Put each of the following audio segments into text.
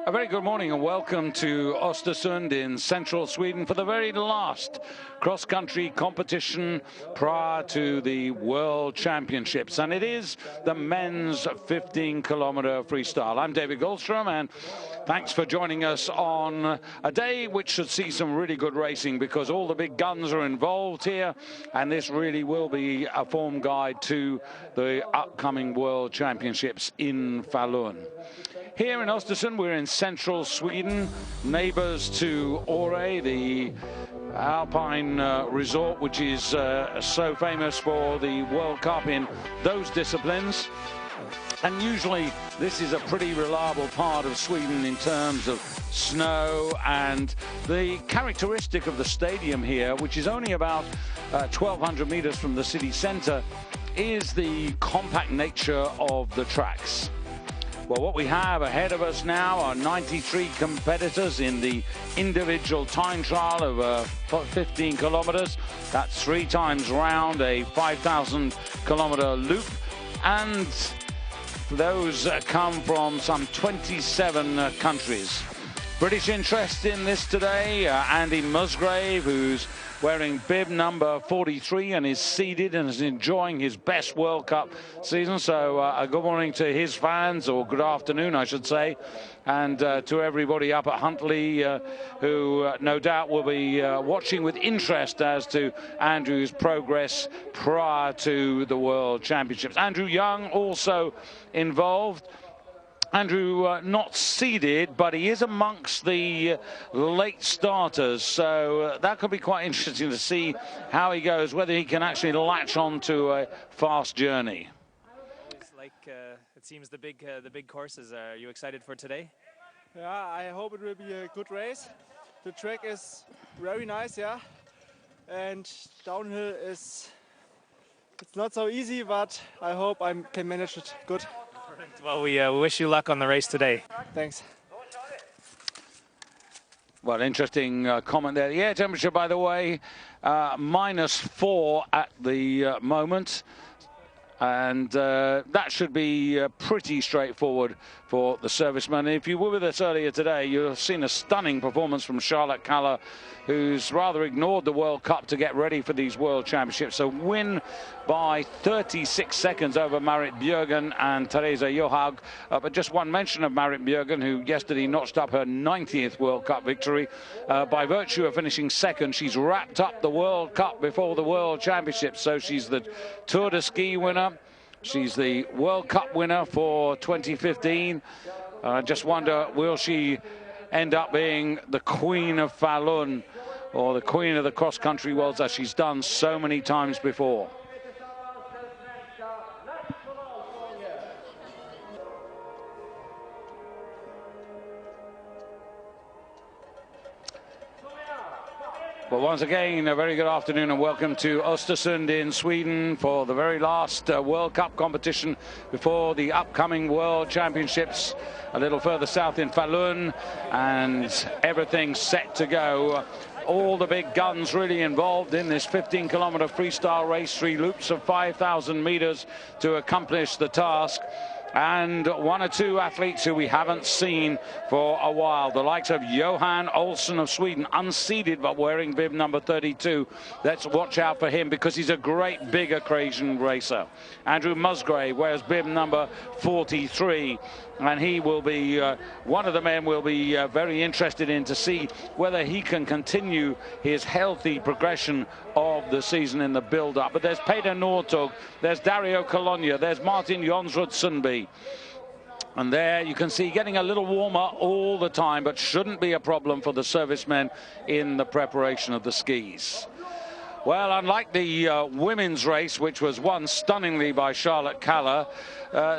A very good morning and welcome to Oestersund in central Sweden for the very last cross-country competition prior to the World Championships. And it is the men's 15-kilometer freestyle. I'm David Goldstrom, and thanks for joining us on a day which should see some really good racing because all the big guns are involved here, and this really will be a form guide to the upcoming World Championships in Falun. Here in Oestersund, we're in central Sweden, neighbours to Åre, the alpine resort, which is so famous for the World Cup in those disciplines. And usually this is a pretty reliable part of Sweden in terms of snow, and the characteristic of the stadium here, which is only about 1,200 meters from the city centre, is the compact nature of the tracks. Well, what we have ahead of us now are 93 competitors in the individual time trial of 15 kilometers. That's 3 times round a 5,000 kilometer loop. And those come from some 27 countries. British interest in this today, Andy Musgrave, who's wearing bib number 43 and is seeded and is enjoying his best World Cup season. So a good morning to his fans, or good afternoon, I should say, and to everybody up at Huntley who no doubt will be watching with interest as to Andrew's progress prior to the World Championships. Andrew Young also involved. Andrew not seeded, but he is amongst the late starters, so that could be quite interesting to see how he goes, whether he can actually latch on to a fast journey. It's like it seems the big courses. Are you excited for today? Yeah, I hope it will be a good race. The track is very nice, yeah, and downhill it's not so easy, but I hope I can manage it good. Well, we wish you luck on the race today. Thanks. Well, interesting comment there. The air temperature, by the way, -4 at the moment. And that should be pretty straightforward for the servicemen. If you were with us earlier today, you'll have seen a stunning performance from Charlotte Kaller, who's rather ignored the World Cup to get ready for these World Championships. A win by 36 seconds over Marit Bjørgen and Teresa Johaug. But just one mention of Marit Bjørgen, who yesterday notched up her 90th World Cup victory. By virtue of finishing second, she's wrapped up the World Cup before the World Championships. So she's the Tour de Ski winner. She's the World Cup winner for 2015. I just wonder, will she end up being the Queen of Falun, or the Queen of the cross-country worlds, as she's done so many times before? Well, once again, a very good afternoon and welcome to Oestersund in Sweden for the very last World Cup competition before the upcoming World Championships a little further south in Falun, and everything set to go. All the big guns really involved in this 15-kilometer freestyle race, 3 loops of 5,000 meters to accomplish the task. And 1 or 2 athletes who we haven't seen for a while. The likes of Johan Olsson of Sweden, unseeded but wearing bib number 32. Let's watch out for him because he's a great big occasion racer. Andrew Musgrave wears bib number 43. And he will be one of the men we'll be very interested in to see whether he can continue his healthy progression of the season in the build-up. But there's Peter Northug, there's Dario Colonia, there's Martin Jonsrud Sundby. And there you can see getting a little warmer all the time, but shouldn't be a problem for the servicemen in the preparation of the skis. Well, unlike the women's race, which was won stunningly by Charlotte Kaller,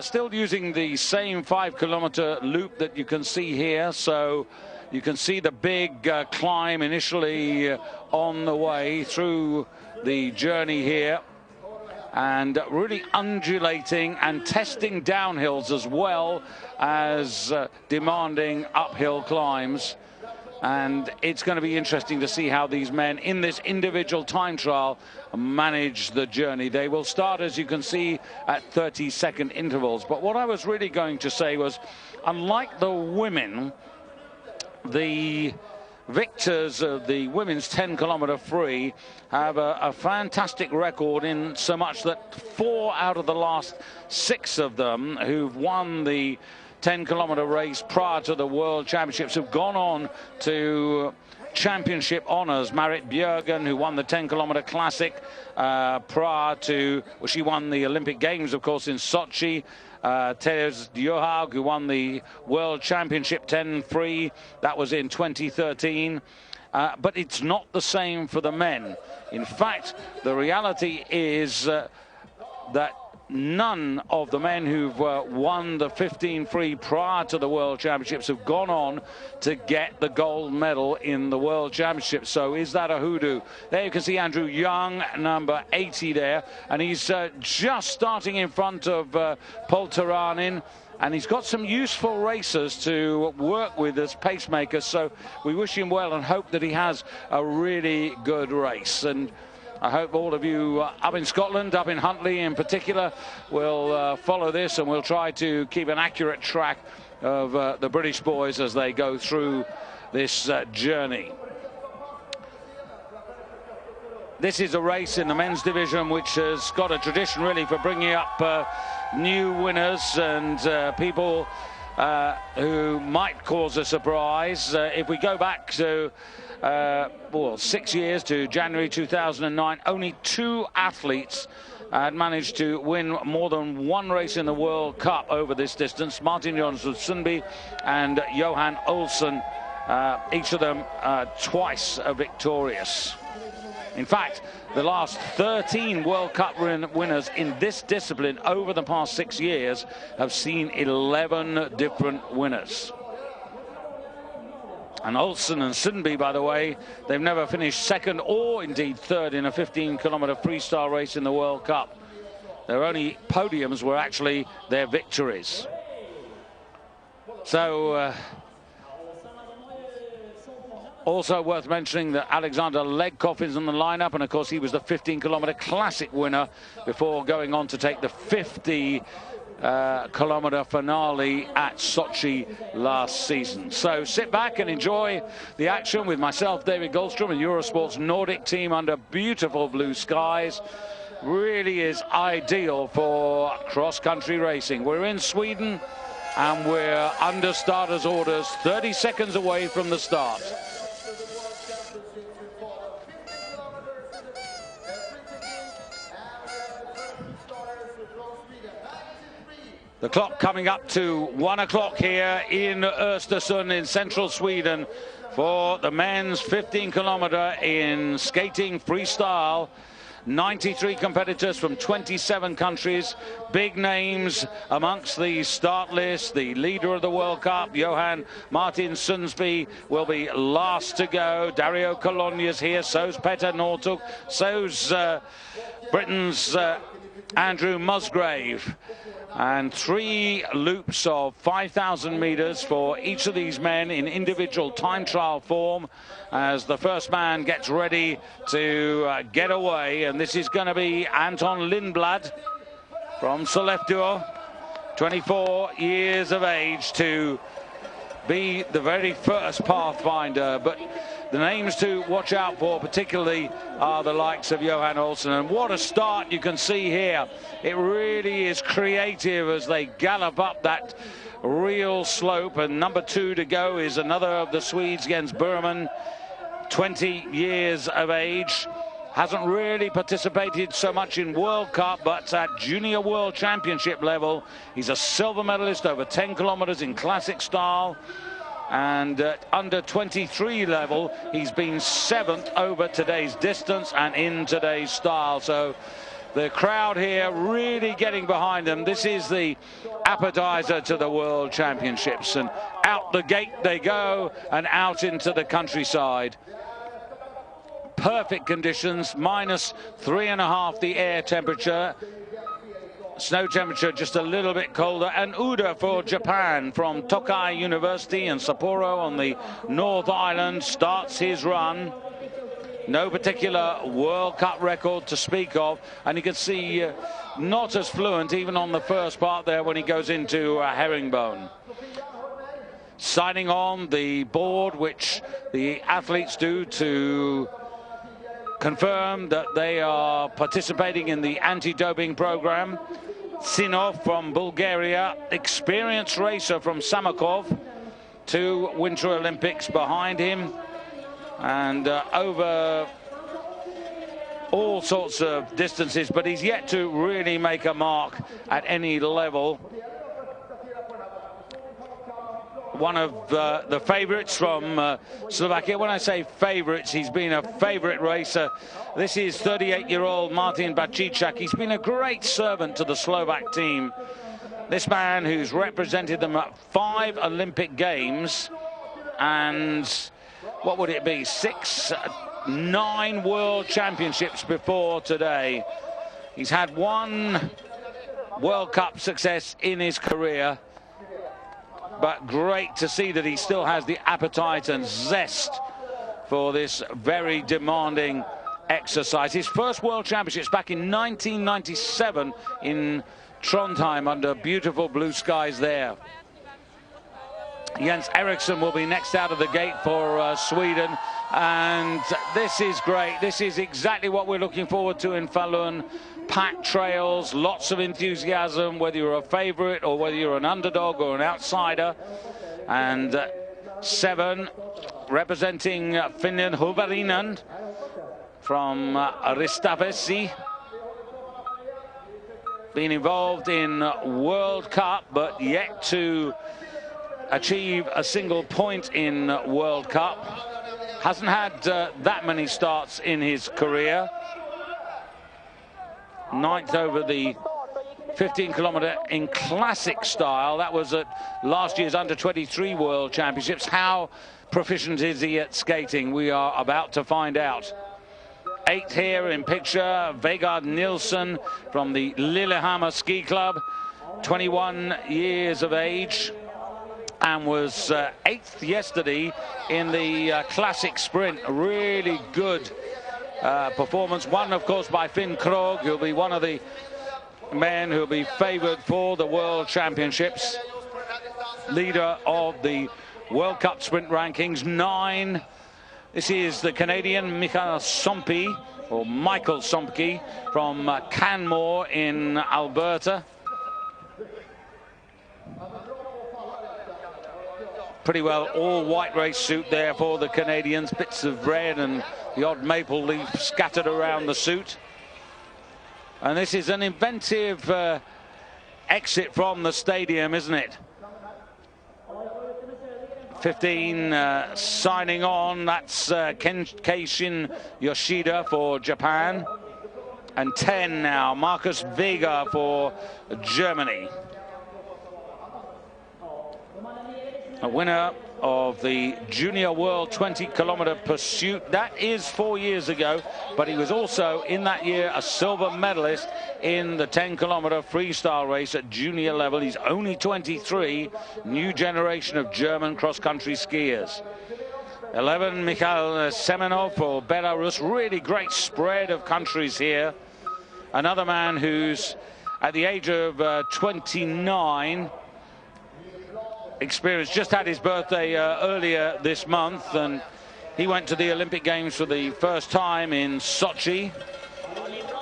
still using the same 5-kilometer loop that you can see here. So you can see the big climb initially on the way through the journey here, and really undulating and testing downhills as well as demanding uphill climbs. And it's going to be interesting to see how these men in this individual time trial manage the journey. They will start, as you can see, at 30-second intervals. But what I was really going to say was, unlike the women, the victors of the women's 10-kilometer free have a fantastic record, in so much that 4 out of the last 6 of them who've won the 10-kilometer race prior to the World Championships have gone on to championship honors. Marit Bjørgen, who won the 10-kilometer classic prior to, well, she won the Olympic Games, of course, in Sochi. Therese Johaug, who won the World Championship 10 free, that was in 2013. But it's not the same for the men. In fact, the reality is that none of the men who've won the 15 free prior to the World Championships have gone on to get the gold medal in the World Championships. So is that a hoodoo? There you can see Andrew Young, number 80 there, and he's just starting in front of Polteranin. And he's got some useful racers to work with as pacemakers, so we wish him well and hope that he has a really good race. And I hope all of you up in Scotland, up in Huntly in particular, will follow this, and we'll try to keep an accurate track of the British boys as they go through this journey. This is a race in the men's division which has got a tradition really for bringing up new winners and people who might cause a surprise. If we go back to well, 6 years, to January 2009, only 2 athletes had managed to win more than 1 race in the World Cup over this distance. Martin Jonsson Sundby and Johan Olsen, each of them twice victorious. In fact, the last 13 World Cup winners in this discipline over the past 6 years have seen 11 different winners. And Olsen and Sundby, by the way, they've never finished second or indeed third in a 15-kilometer freestyle race in the World Cup. Their only podiums were actually their victories. So, also worth mentioning that Alexander Legkov is in the lineup, and of course he was the 15-kilometer classic winner before going on to take the 50-kilometer finale at Sochi last season. So sit back and enjoy the action with myself, David Goldstrom, and Eurosport's Nordic team under beautiful blue skies. Really is ideal for cross-country racing. We're in Sweden and we're under starters' orders, 30 seconds away from the start. The clock coming up to 1 o'clock here in Oestersund in central Sweden for the men's 15-kilometer in skating freestyle. 93 competitors from 27 countries, big names amongst the start list. The leader of the World Cup, Johan Martin Sundsby, will be last to go. Dario Cologna's here, so's Petter Northug, so's Britain's Andrew Musgrave. And 3 loops of 5,000 meters for each of these men in individual time trial form as the first man gets ready to get away. And this is going to be Anton Lindblad from Sollefteå, 24 years of age, to be the very first pathfinder. But the names to watch out for particularly are the likes of Johan Olsen. And what a start you can see here. It really is creative as they gallop up that real slope. And number 2 to go is another of the Swedes, Jens Burman, 20 years of age. Hasn't really participated so much in World Cup, but at Junior World Championship level, he's a silver medalist over 10 kilometers in classic style. And at under 23 level, he's been 7th over today's distance and in today's style. So the crowd here really getting behind them. This is the appetizer to the World Championships. And out the gate they go and out into the countryside. Perfect conditions, -3.5 the air temperature. Snow temperature just a little bit colder. And Uda for Japan from Tokai University in Sapporo on the North Island starts his run. No particular World Cup record to speak of. And you can see not as fluent even on the first part there when he goes into herringbone. Signing on the board, which the athletes do to confirm that they are participating in the anti-doping program. Sinov from Bulgaria, experienced racer from Samakov, 2 Winter Olympics behind him, and over all sorts of distances, but he's yet to really make a mark at any level. One of the favourites from Slovakia. When I say favourites, he's been a favourite racer. This is 38-year-old Martin Bacichak. He's been a great servant to the Slovak team. This man who's represented them at 5 Olympic Games and what would it be, 9 World Championships before today. He's had 1 World Cup success in his career. But great to see that he still has the appetite and zest for this very demanding exercise. His first World Championships back in 1997 in Trondheim under beautiful blue skies there. Jens Eriksson will be next out of the gate for Sweden. And this is great. This is exactly what we're looking forward to in Falun. Packed trails, lots of enthusiasm, whether you're a favourite or whether you're an underdog or an outsider. And 7 representing Finland, Huvarinen from Ristavesi. Been involved in World Cup, but yet to achieve a single point in World Cup. Hasn't had that many starts in his career. 9th over the 15-kilometre in classic style. That was at last year's under-23 World Championships. How proficient is he at skating? We are about to find out. 8th here in picture, Vegard Nilsson from the Lillehammer Ski Club, 21 years of age, and was 8th yesterday in the classic sprint. A really good performance, won of course by Finn Krogh, who'll be one of the men who'll be favoured for the World Championships. Leader of the World Cup sprint rankings, 9. This is the Canadian Michael Sompke from Canmore in Alberta. Pretty well all white race suit there for the Canadians, bits of red and the odd maple leaf scattered around the suit. And this is an inventive exit from the stadium, isn't it? 15 signing on, that's Keishin Yoshida for Japan. And 10 now, Markus Vega for Germany. A winner of the Junior World 20-kilometre pursuit. That is 4 years ago, but he was also in that year a silver medalist in the 10-kilometre freestyle race at junior level. He's only 23, new generation of German cross-country skiers. 11, Mikhail Semenov for Belarus. Really great spread of countries here. Another man who's at the age of 29, experienced, just had his birthday earlier this month, and he went to the Olympic Games for the first time in Sochi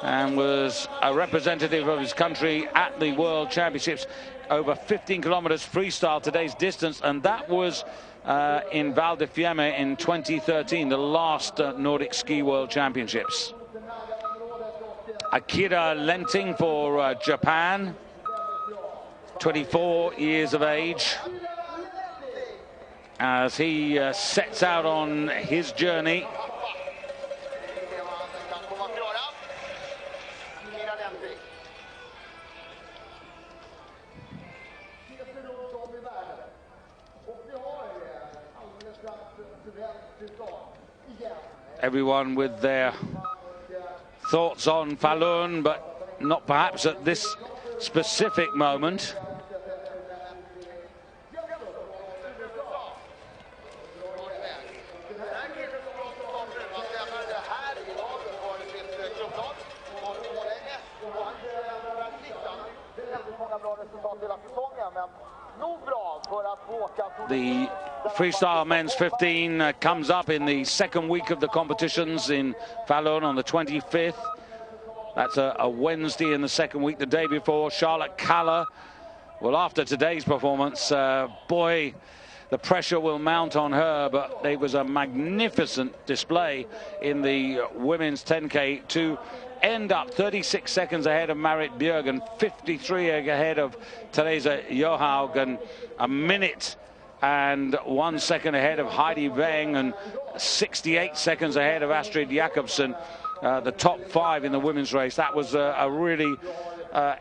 and was a representative of his country at the World Championships. Over 15 kilometers freestyle, today's distance, and that was in Val di Fiemme in 2013, the last Nordic Ski World Championships. Akira Lenting for Japan, 24 years of age, as he sets out on his journey. Everyone with their thoughts on Falun, but not perhaps at this specific moment. The freestyle men's 15 comes up in the second week of the competitions in Falun on the 25th. That's a Wednesday in the second week. The day before, Charlotte Kaller. Well, after today's performance, boy, the pressure will mount on her, but it was a magnificent display in the women's 10K to end up 36 seconds ahead of Marit Bjerg and 53 ahead of Theresa Johaug, and a minute and 1 second ahead of Heidi Weng and 68 seconds ahead of Astrid Jacobsen. The top 5 in the women's race. That was a really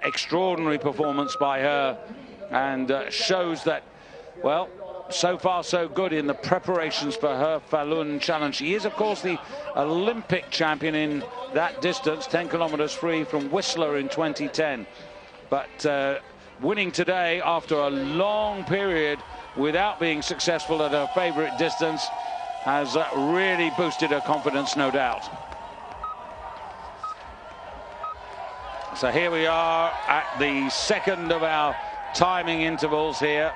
extraordinary performance by her, and shows that, well, so far so good in the preparations for her Falun challenge. She is, of course, the Olympic champion in that distance, 10 kilometers free from Whistler in 2010. But winning today after a long period without being successful at her favorite distance has really boosted her confidence, no doubt. So here we are at the second of our timing intervals here.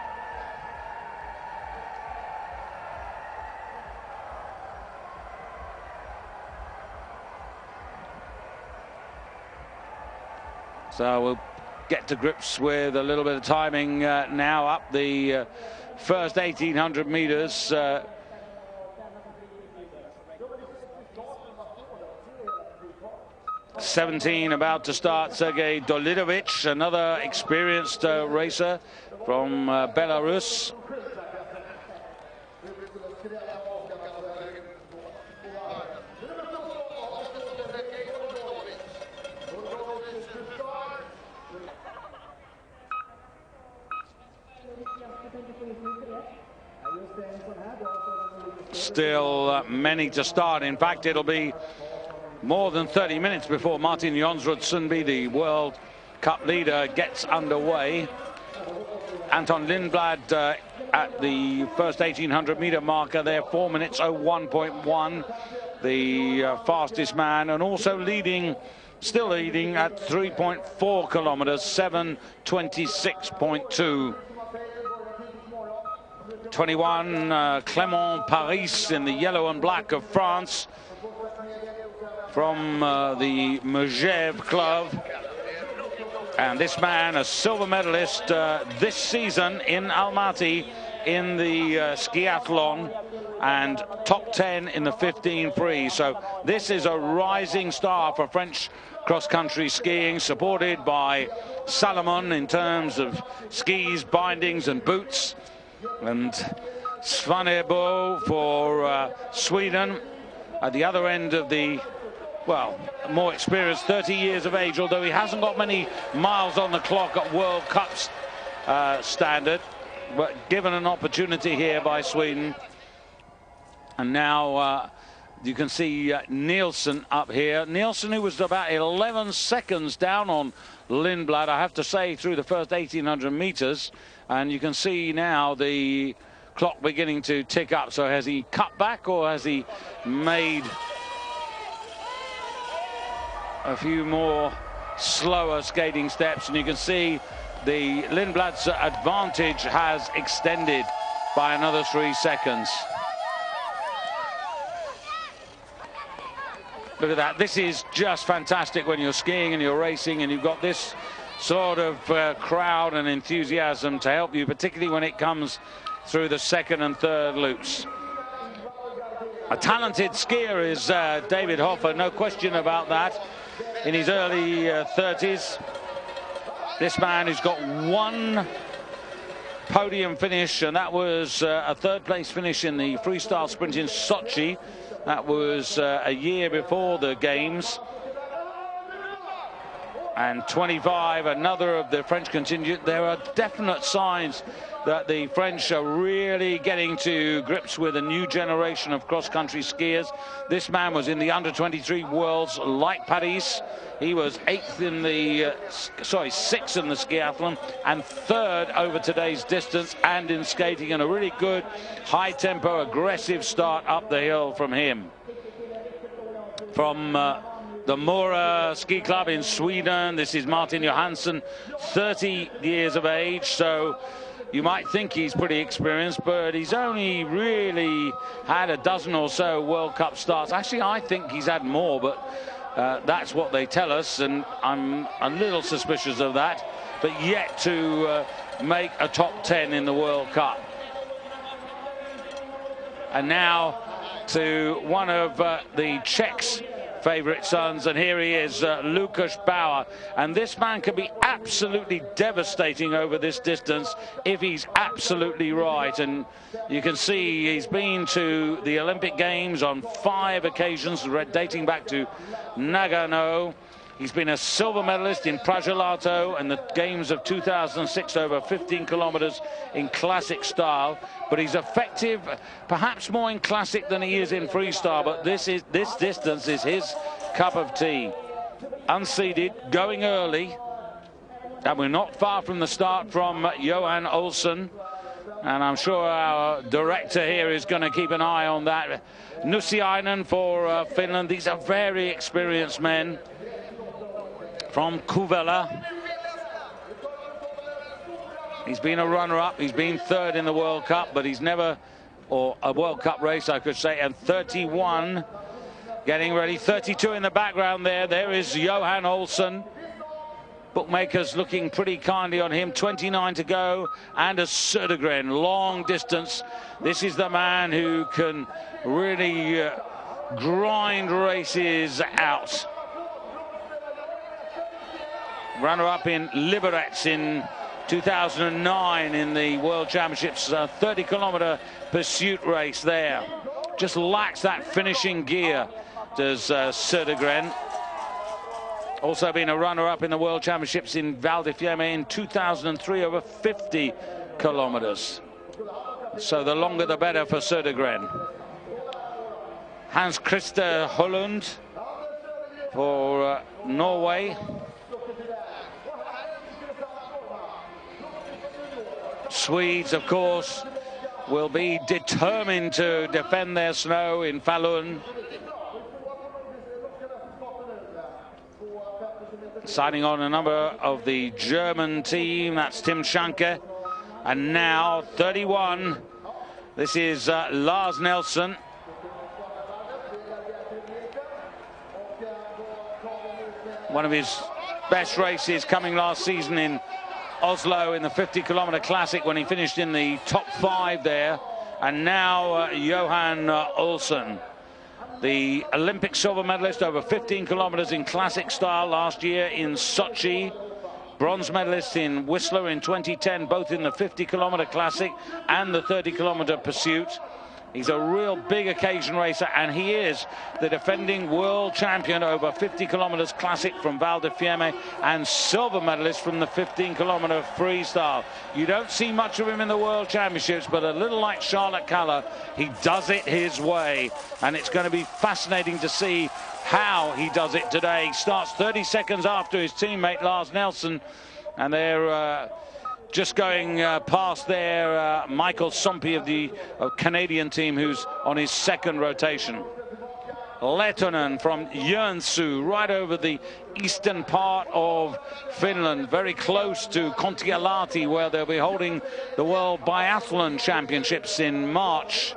So we'll get to grips with a little bit of timing now up the first 1,800 meters. 17 about to start. Sergei Dolidovic, another experienced racer from Belarus. Still many to start. In fact, it'll be more than 30 minutes before Martin Jonsrud Sundby, the World Cup leader, gets underway. Anton Lindblad at the first 1,800 meter marker there, 4 minutes 01.1, the fastest man, and also leading, still leading at 3.4 kilometers, 7:26.2. 21, Clément Paris in the yellow and black of France, from the Megève club. And this man, a silver medalist this season in Almaty in the skiathlon, and top 10 in the 15 free. So this is a rising star for French cross-country skiing, supported by Salomon in terms of skis, bindings and boots. And Svanebo for Sweden at the other end of the, well, more experienced, 30 years of age, although he hasn't got many miles on the clock at World Cups standard, but given an opportunity here by Sweden. And now you can see Nielsen up here. Nielsen, who was about 11 seconds down on Lindblad, I have to say, through the first 1,800 meters. And you can see now the clock beginning to tick up. So has he cut back, or has he made a few more slower skating steps? And you can see the Lindblad's advantage has extended by another 3 seconds. Look at that. This is just fantastic when you're skiing and you're racing and you've got this sort of crowd and enthusiasm to help you, particularly when it comes through the second and third loops. A talented skier is David Hofer, no question about that. In his early 30s, this man who's got one podium finish, and that was a third place finish in the freestyle sprint in Sochi. That was a year before the games. And 25, another of the French contingent. There are definite signs that the French are really getting to grips with a new generation of cross-country skiers. This man was in the under-23 Worlds like Paris. He was sixth in the skiathlon and third over today's distance and in skating, and a really good high-tempo, aggressive start up the hill from him. From the Mora Ski Club in Sweden, this is Martin Johansson, 30 years of age, so you might think he's pretty experienced, but he's only really had a dozen or so World Cup starts. Actually, I think he's had more, but that's what they tell us, and I'm a little suspicious of that, but yet to make a top 10 in the World Cup. And now to one of the Czechs' favourite sons, and here he is, Lukáš Bauer, and this man can be absolutely devastating over this distance if he's absolutely right. And you can see he's been to the Olympic Games on 5 occasions dating back to Nagano. He's been a silver medalist in Pragelato and the Games of 2006 over 15 kilometers in classic style, but he's effective perhaps more in classic than he is in freestyle, but this distance is his cup of tea. Unseeded, going early, and we're not far from the start from Johan Olsson, and I'm sure our director here is going to keep an eye on that. Nussiainen for Finland. These are very experienced men from Kuvela. He's been a runner-up, he's been third in the World Cup, but he's never, or a World Cup race I could say, and 31 getting ready. 32 in the background there. There is Johan Olsson. Bookmakers looking pretty kindly on him. 29 to go. Anders Södergren, long distance. This is the man who can really grind races out. Runner-up in Liberec in 2009 in the World Championships, 30-kilometer pursuit race there. Just lacks that finishing gear, does Södergren. Also been a runner-up in the World Championships in Val di Fiemme in 2003 over 50 kilometers. So the longer the better for Södergren. Hans Christer Høllund for Norway. Swedes, of course, will be determined to defend their snow in Falun. Signing on a number of the German team, that's Tim Schanke. And now 31, this is Lars Nelson. One of his best races coming last season in Oslo in the 50-kilometer classic when he finished in the top 5 there. And now Johan Olsson, the Olympic silver medalist over 15 kilometers in classic style last year in Sochi. Bronze medalist in Whistler in 2010, both in the 50-kilometer classic and the 30-kilometer pursuit. He's a real big occasion racer, and he is the defending world champion over 50 kilometers classic from Val di Fiemme and silver medalist from the 15-kilometer freestyle. You don't see much of him in the World Championships, but a little like Charlotte Kaller, he does it his way, and it's going to be fascinating to see how he does it today. He starts 30 seconds after his teammate Lars Nelson, and they're just going past there Michael Sompi of the Canadian team, who's on his second rotation. Lehtonen from Joensuu, right over the eastern part of Finland, very close to Kontiolahti, where they'll be holding the World Biathlon Championships in March.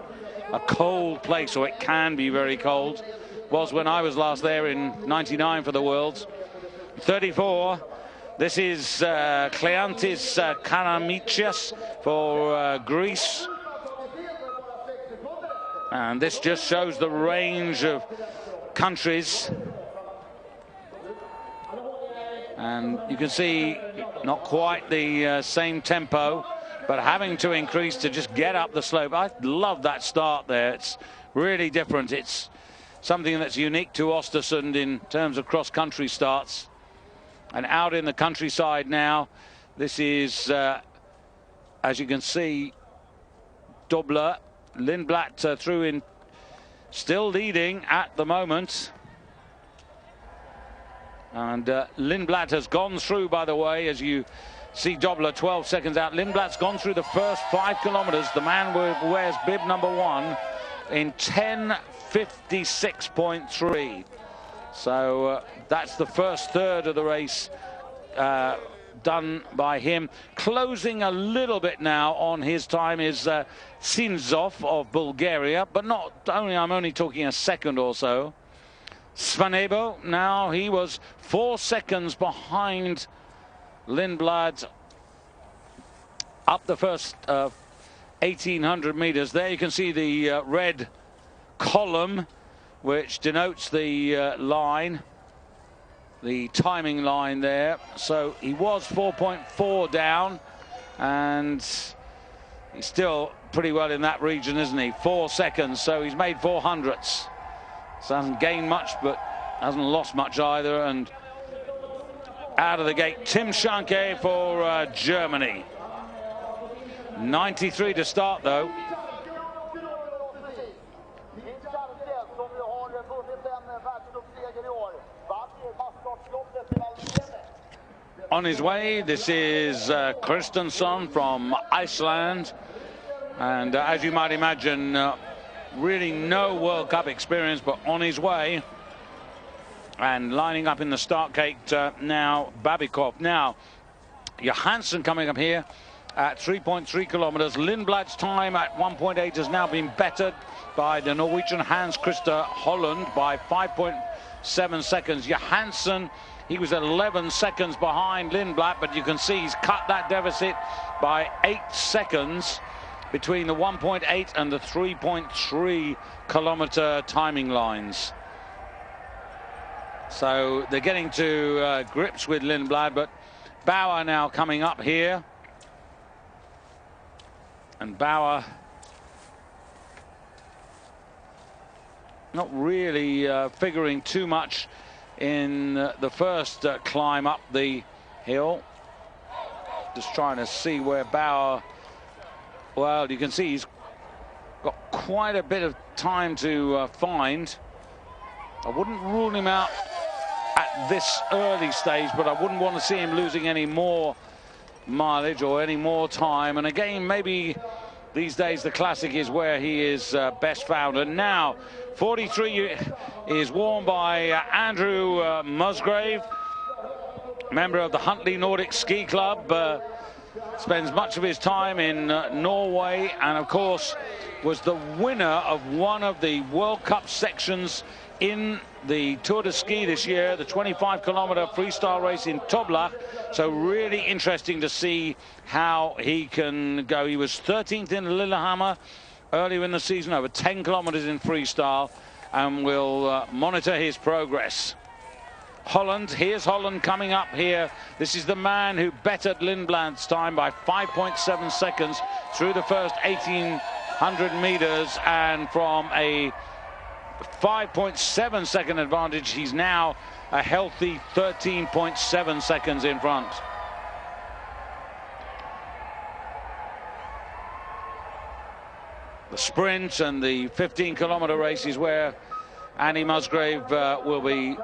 A cold place, or it can be very cold. Was when I was last there in '99 for the Worlds. 34. This is Kleantis Karamicias for Greece. And this just shows the range of countries. And you can see not quite the same tempo, but having to increase to just get up the slope. I love that start there. It's really different. It's something that's unique to Oestersund in terms of cross-country starts. And out in the countryside now, this is, as you can see, Dobler. Lindblad through in, still leading at the moment. And Lindblad has gone through, by the way, as you see Dobler 12 seconds out. Lindblad's gone through the first 5 kilometers. The man who wears bib number 1 in 10:56.3. So that's the first third of the race done by him. Closing a little bit now on his time is Sinzov of Bulgaria, but not only, I'm only talking a second or so. Svanebo, now he was 4 seconds behind Lindblad up the first 1,800 meters. There you can see the red column, which denotes the line, the timing line there. So he was 4.4 down, and he's still pretty well in that region, isn't he? 4 seconds, so he's made 400ths. So hasn't gained much, but hasn't lost much either. And out of the gate, Tim Schanke for Germany. 93 to start, though. On his way, this is Oestersund from Iceland. And as you might imagine, really no World Cup experience, but on his way. And lining up in the start gate now, Babikov. Now, Johansson coming up here at 3.3 kilometers. Lindblad's time at 1.8 has now been bettered by the Norwegian Hans Christer Holland by 5.7 seconds. Johansson, he was 11 seconds behind Lindblad, but you can see he's cut that deficit by 8 seconds between the 1.8 and the 3.3 kilometer timing lines. So they're getting to grips with Lindblad, but Bauer now coming up here. And Bauer not really figuring too much in the first climb up the hill. Just trying to see where Bauer, well, you can see he's got quite a bit of time to find. I wouldn't rule him out at this early stage, but I wouldn't want to see him losing any more mileage or any more time. And again, maybe these days the classic is where he is best found. And now 43 is worn by Andrew Musgrave, member of the Huntley Nordic Ski Club. Spends much of his time in Norway, and of course was the winner of one of the World Cup sections in the Tour de Ski this year, the 25-kilometer freestyle race in Toblach. So really interesting to see how he can go. He was 13th in Lillehammer earlier in the season, over 10 kilometers in freestyle, and we'll monitor his progress. Holland, here's Holland coming up here. This is the man who bettered Lindblad's time by 5.7 seconds through the first 1,800 meters, and from a 5.7 second advantage, he's now a healthy 13.7 seconds in front. The sprint and the 15-kilometer race is where Andy Musgrave will be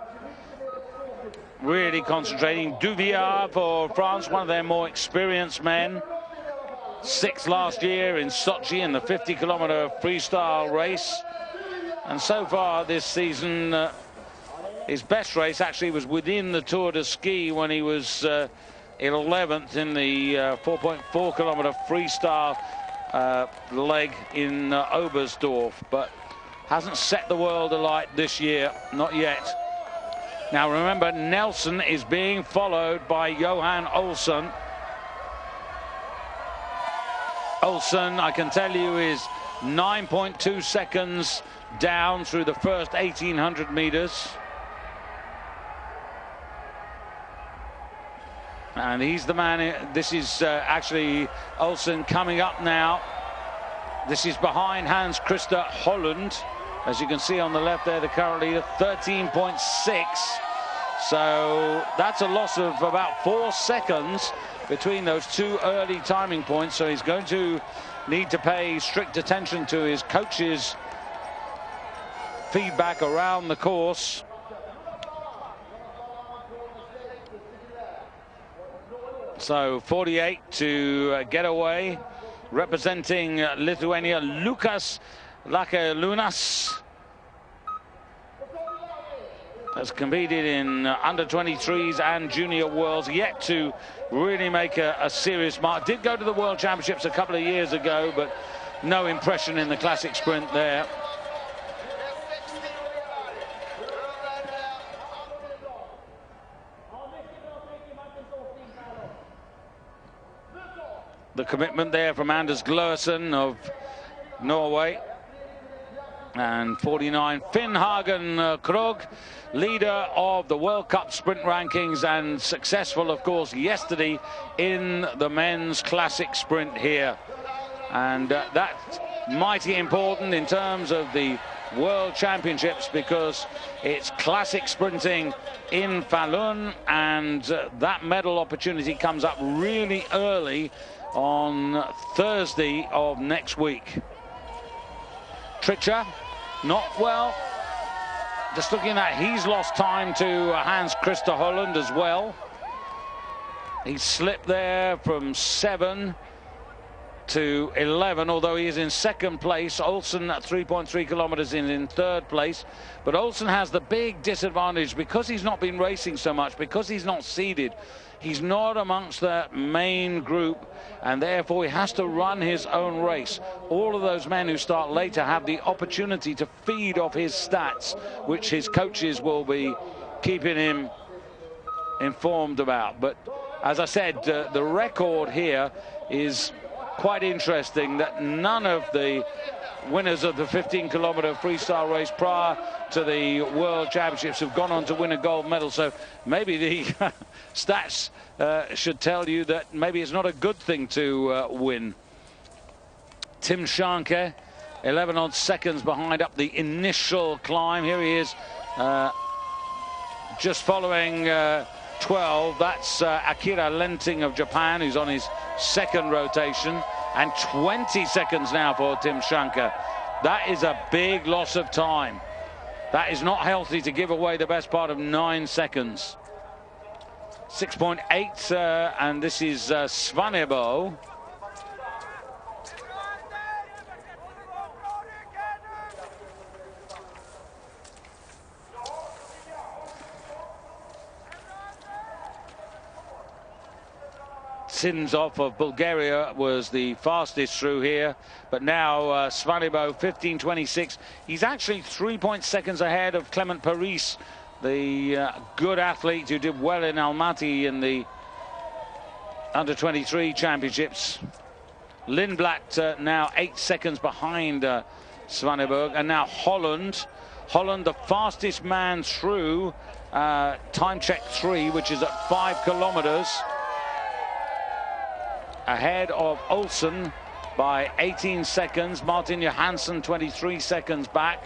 really concentrating. Duvillard for France, one of their more experienced men. 6th last year in Sochi in the 50-kilometer freestyle race. And so far this season, his best race actually was within the Tour de Ski when he was 11th in the 4.4 kilometer freestyle leg in Oberstdorf, but hasn't set the world alight this year, not yet. Now remember, Nelson is being followed by Johan Olsen. Olsen, I can tell you, is 9.2 seconds down through the first 1,800 meters. And he's the man. This is actually Olsen coming up now. This is behind Hans Christer Holland. As you can see on the left there, the current leader, 13.6. So that's a loss of about 4 seconds between those two early timing points. So he's going to need to pay strict attention to his coach's feedback around the course. So 48 to get away, representing Lithuania, Lukas Lakalunas. Has competed in under 23s and junior worlds, yet to really make a serious mark. Did go to the World Championships a couple of years ago, but no impression in the classic sprint there. The commitment there from Anders Gløsen of Norway. And 49, Finn Hagen Krogh, leader of the World Cup sprint rankings and successful, of course, yesterday in the men's classic sprint here. And that's mighty important in terms of the World Championships, because it's classic sprinting in Falun, and that medal opportunity comes up really early on Thursday of next week. Tritcher, not well. Just looking at, he's lost time to Hans Christer Holland as well. He slipped there from 7 to 11, although he is in second place. Olsen at 3.3 kilometers in third place. But Olsen has the big disadvantage because he's not been racing so much, because he's not seeded. He's not amongst the main group, and therefore he has to run his own race. All of those men who start later have the opportunity to feed off his stats, which his coaches will be keeping him informed about. But as I said, the record here is quite interesting, that none of the winners of the 15-kilometer freestyle race prior to the World Championships have gone on to win a gold medal. So maybe the stats should tell you that maybe it's not a good thing to win. Tim Schanke, 11 odd seconds behind up the initial climb. Here he is, just following 12. That's Akira Lenting of Japan, who's on his second rotation, and 20 seconds now for Tim Schanke. That is a big loss of time. That is not healthy to give away the best part of 9 seconds. 6.8, and this is Svanebo. Sinzov of Bulgaria was the fastest through here, but now Svanebo 15:26. He's actually 3 seconds ahead of Clement Paris, the good athlete who did well in Almaty in the under 23 championships. Lindblad now 8 seconds behind Svanebo, and now Holland, the fastest man through time check 3, which is at 5 kilometers. Ahead of Olsen by 18 seconds. Martin Johansson 23 seconds back.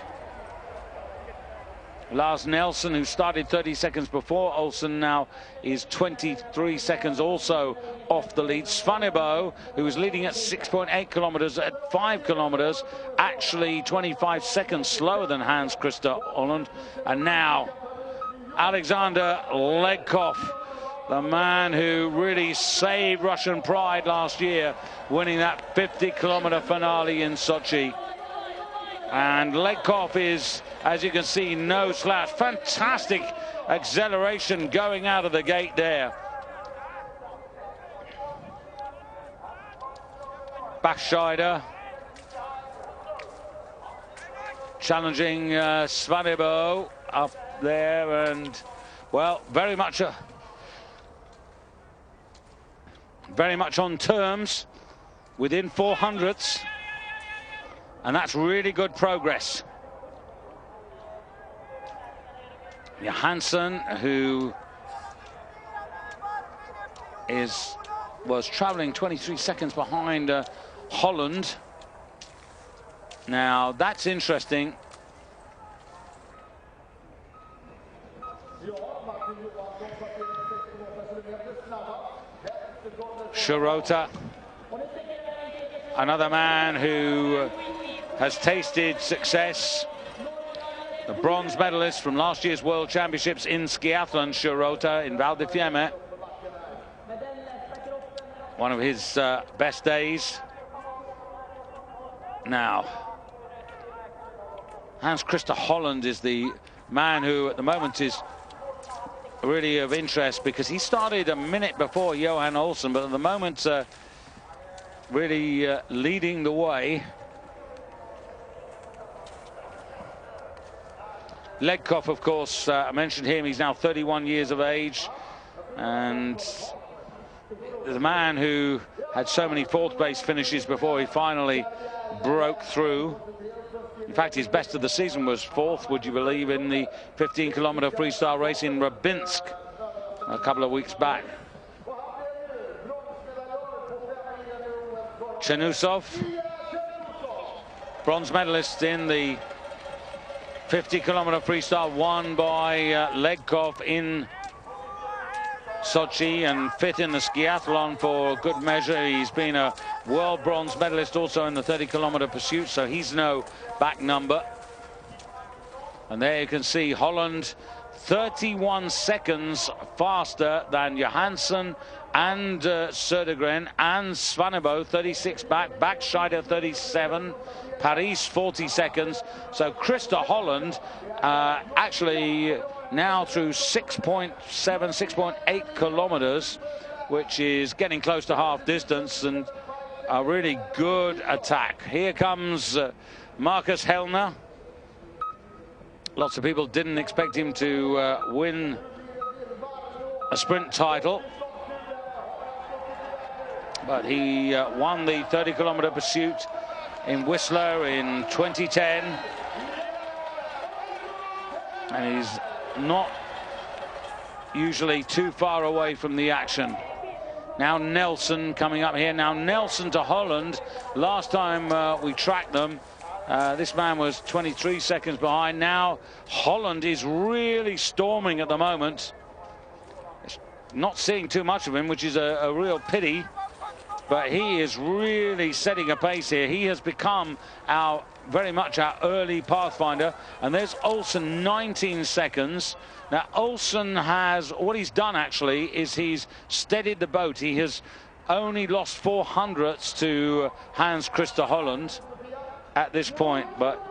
Lars Nelson, who started 30 seconds before Olsen, now is 23 seconds also off the lead. Svanebo, who was leading at 6.8 kilometers, at 5 kilometers, actually 25 seconds slower than Hans Christer Holland. And now Alexander Legkov, the man who really saved Russian pride last year, winning that 50-kilometer finale in Sochi. And Legkov is, as you can see, no slouch. Fantastic acceleration going out of the gate there. Bachscheider challenging Svanebo up there, and well, very much on terms, within 400ths, and that's really good progress. Johansson, who was traveling 23 seconds behind Holland. Now that's interesting. Shirota, another man who has tasted success. The bronze medalist from last year's World Championships in skiathlon, Shirota, in Val di Fiemme. One of his best days. Now, Hans-Christer Holland is the man who at the moment is really of interest, because he started a minute before Johan Olsen, but at the moment really leading the way. Legkov, of course, I mentioned him. He's now 31 years of age, and the man who had so many fourth place finishes before he finally broke through. In fact, his best of the season was fourth, would you believe, in the 15-kilometer freestyle race in Rybinsk a couple of weeks back. Chernousov, bronze medalist in the 50-kilometer freestyle, won by Legkov in Sochi, and fit in the skiathlon for good measure. He's been a world bronze medalist also in the 30-kilometer pursuit, so he's no back number. And there you can see Holland 31 seconds faster than Johansson and Södergren and Svanebo, 36 back, Scheider 37, Paris 40 seconds. So Christer Holland actually now through 6.7, 6.8 kilometers, which is getting close to half distance, and a really good attack. Here comes Marcus Hellner. Lots of people didn't expect him to win a sprint title, but he won the 30-kilometer pursuit in Whistler in 2010, and he's not usually too far away from the action. Now Nelson coming up here. Now Nelson to Holland. Last time we tracked them, this man was 23 seconds behind. Now Holland is really storming at the moment. Not seeing too much of him, which is a real pity. But he is really setting a pace here. He has become very much our early pathfinder. And there's Olsen, 19 seconds. Now Olsen has, what he's done actually is he's steadied the boat. He has only lost 4 hundredths to Hans-Christer Holland at this point. But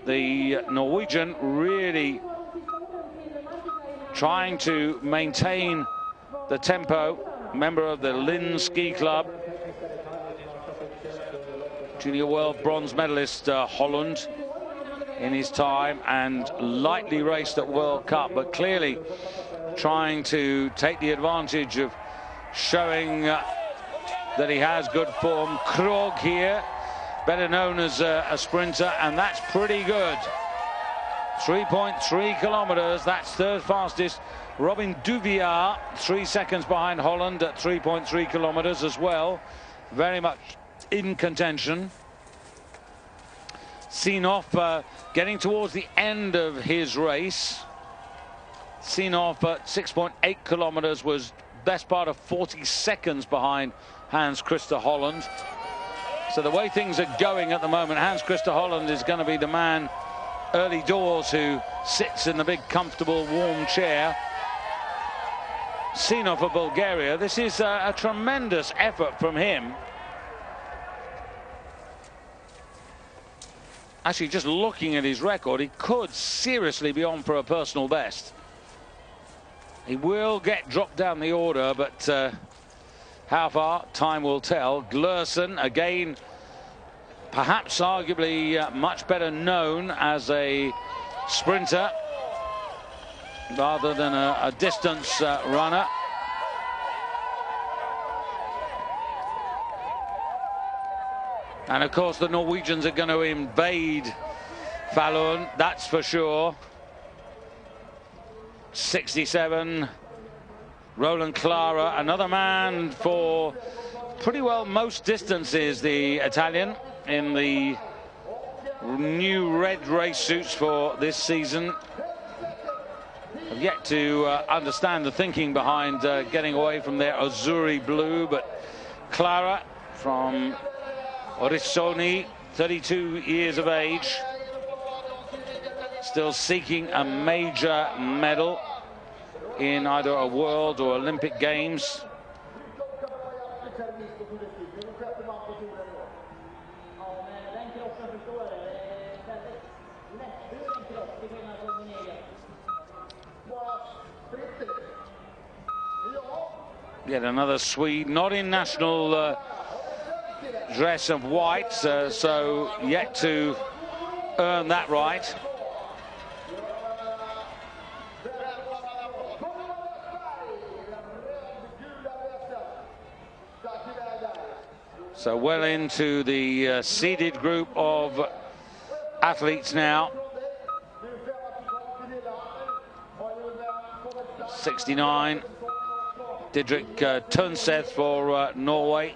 the Norwegian really trying to maintain the tempo. Member of the Lynn Ski Club. Junior world bronze medalist Holland in his time, and lightly raced at World Cup, but clearly trying to take the advantage of showing that he has good form. Krog here, better known as a sprinter, and that's pretty good. 3.3 kilometers, that's third fastest. Robin Duvier 3 seconds behind Holland at 3.3 kilometers as well, very much in contention. Sinov getting towards the end of his race. Sinov at 6.8 kilometers was best part of 40 seconds behind Hans-Christer Holland. So the way things are going at the moment, Hans-Christer Holland is going to be the man early doors who sits in the big comfortable warm chair. Sinov for Bulgaria. This is a tremendous effort from him. Actually, just looking at his record, he could seriously be on for a personal best. He will get dropped down the order, but how far, time will tell. Glursen, again, perhaps arguably much better known as a sprinter rather than a distance runner. And of course the Norwegians are going to invade Falun, that's for sure. 67, Roland Clara, another man for pretty well most distances, the Italian, in the new red race suits for this season. I've yet to understand the thinking behind getting away from their Azzurri blue, but Clara from Oestersund, 32 years of age, still seeking a major medal in either a World or Olympic Games. Yet another Swede, not in national dress of white, so yet to earn that right. So well into the seeded group of athletes now. 69, Didrik Tønseth for Norway.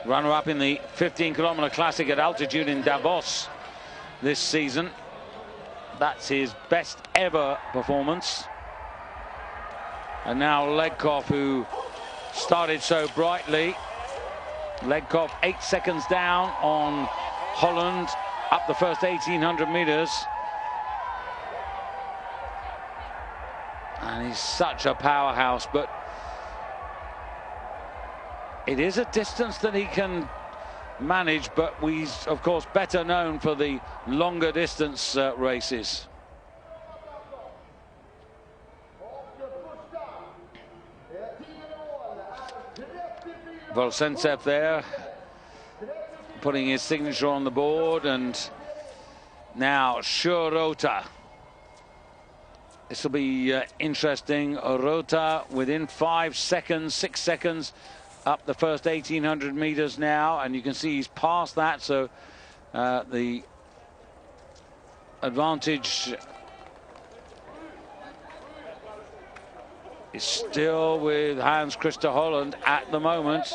Runner-up in the 15-kilometer classic at altitude in Davos this season. That's his best ever performance. And now Legkov, who started so brightly. Legkov 8 seconds down on Holland up the first 1,800 meters. And he's such a powerhouse, but it is a distance that he can manage, but he's of course better known for the longer distance races. Volsentsev there, putting his signature on the board, and now Rota. This will be interesting. Rota within 5 seconds, 6 seconds up the first 1,800 meters now, and you can see he's past that, so the advantage is still with Hans Christer Holland at the moment.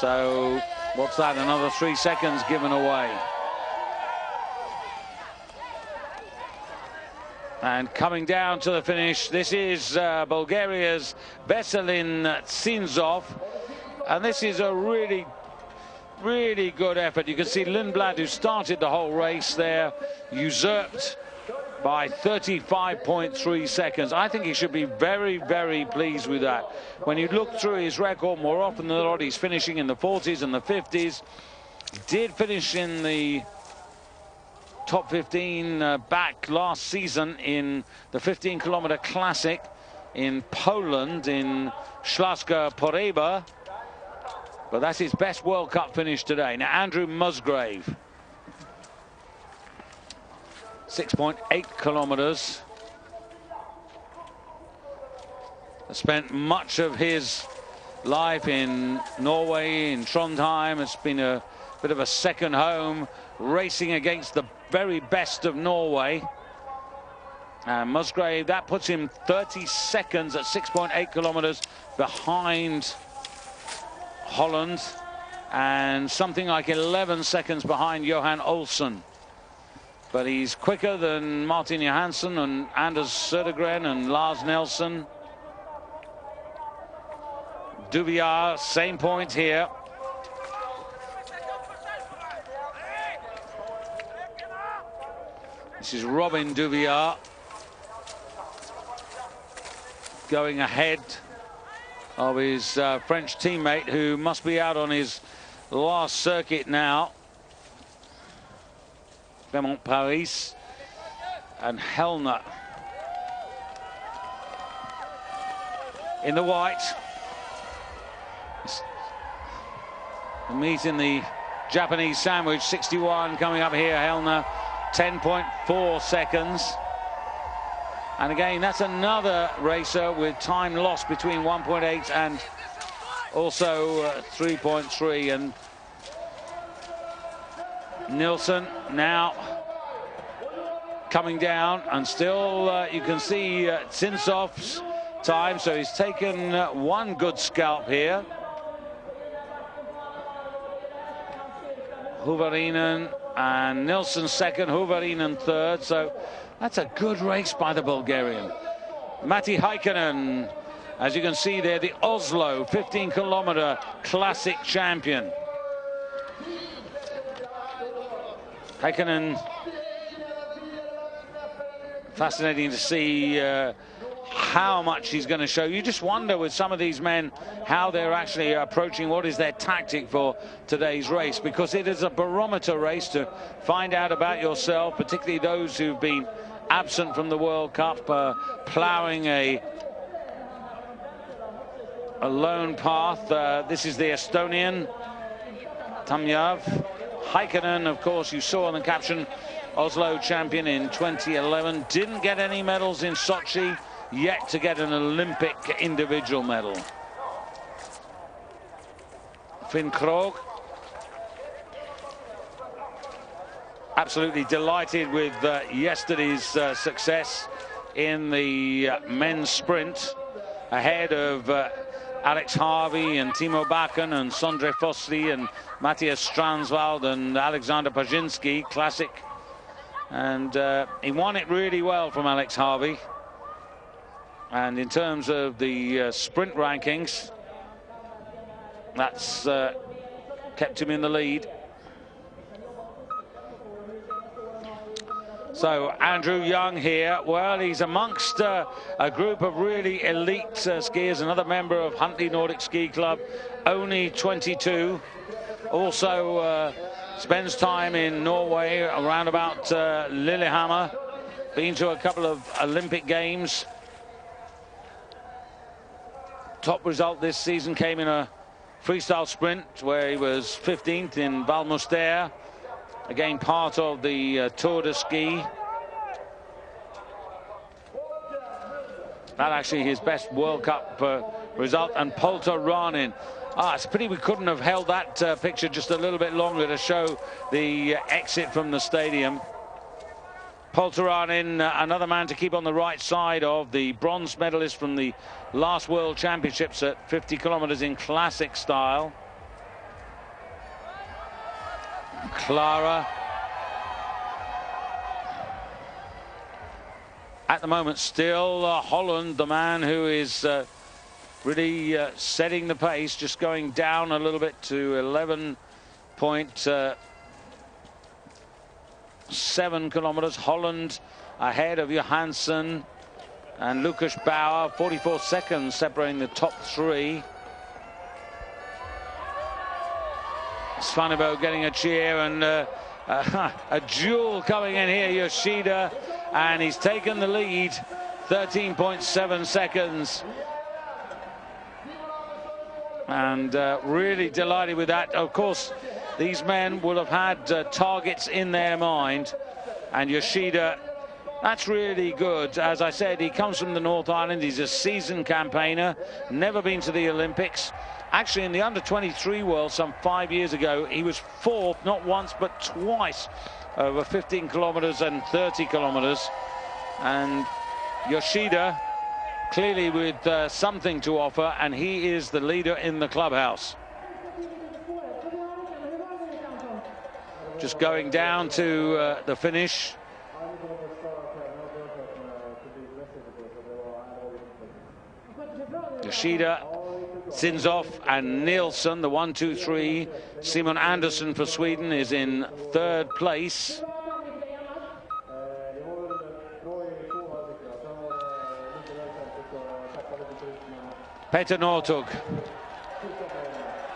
So what's that, another 3 seconds given away. And coming down to the finish, this is Bulgaria's Veselin Tsinzov. And this is a really, really good effort. You can see Lindblad, who started the whole race there, usurped by 35.3 seconds. I think he should be very, very pleased with that. When you look through his record, more often than not, he's finishing in the 40s and the 50s. He did finish in the top 15 back last season in the 15-kilometer classic in Poland, in Śląska Poręba. But that's his best World Cup finish today. Now, Andrew Musgrave, 6.8 kilometers. Spent much of his life in Norway, in Trondheim. It's been a bit of a second home, racing against the very best of Norway. And Musgrave, that puts him 30 seconds at 6.8 kilometers behind Holland, and something like 11 seconds behind Johan Olsen. But he's quicker than Martin Johansson and Anders Södergren and Lars Nelson. Duvier, same point here. This is Robin Duvier going ahead of his French teammate, who must be out on his last circuit now. Clement Paris and Hellner in the white. The meet in the Japanese sandwich, 61 coming up here. Hellner 10.4 seconds. And again, that's another racer with time lost between 1.8 and also 3.3. And Nilsson now coming down, and still you can see Tsinzov's time, so he's taken one good scalp here. Huvarinen and Nilsson second, Huvarinen third, so that's a good race by the Bulgarian. Matti Häkkinen As you can see there, the Oslo 15-kilometer classic champion. Heikkinen, fascinating to see how much he's going to show. You just wonder with some of these men how they're actually approaching, what is their tactic for today's race, because it is a barometer race to find out about yourself, particularly those who've been absent from the World Cup, ploughing a lone path. This is the Estonian, Tamjav. Heikkinen, of course, you saw on the caption, Oslo champion in 2011. Didn't get any medals in Sochi, yet to get an Olympic individual medal. Finn Krogh, absolutely delighted with yesterday's success in the men's sprint, ahead of Alex Harvey and Timo Bakken and Sondre Fossli and Matthias Stranswald and Alexander Pajinski, classic. And he won it really well from Alex Harvey. And in terms of the sprint rankings, that's kept him in the lead. So Andrew Young here, well, he's amongst a group of really elite skiers, another member of Huntley Nordic Ski Club, only 22. Also spends time in Norway, around about Lillehammer, been to a couple of Olympic Games. Top result this season came in a freestyle sprint where he was 15th in Valmuster. Again, part of the Tour de Ski. That actually his best World Cup result. And Polteranen. It's a pity we couldn't have held that picture just a little bit longer to show the exit from the stadium. Polteranen, another man to keep on the right side of, the bronze medalist from the last World Championships at 50 kilometers in classic style. Clara, at the moment still Holland, the man who is really setting the pace, just going down a little bit to 11.7 kilometers. Holland ahead of Johansson and Lucas Bauer, 44 seconds separating the top three. Svanebo getting a cheer, and a duel coming in here. Yoshida, and he's taken the lead, 13.7 seconds. And really delighted with that. Of course, these men will have had targets in their mind, and Yoshida, that's really good. As I said, he comes from the North Island. He's a seasoned campaigner, never been to the Olympics. Actually, in the under-23 world some 5 years ago, he was fourth, not once but twice, over 15 kilometers and 30 kilometers. And Yoshida clearly with something to offer, and he is the leader in the clubhouse. Just going down to the finish. Yoshida, Sinzoff and Nilsson, the 1, 2, 3. Simon Andersson for Sweden is in third place. Petter Northug.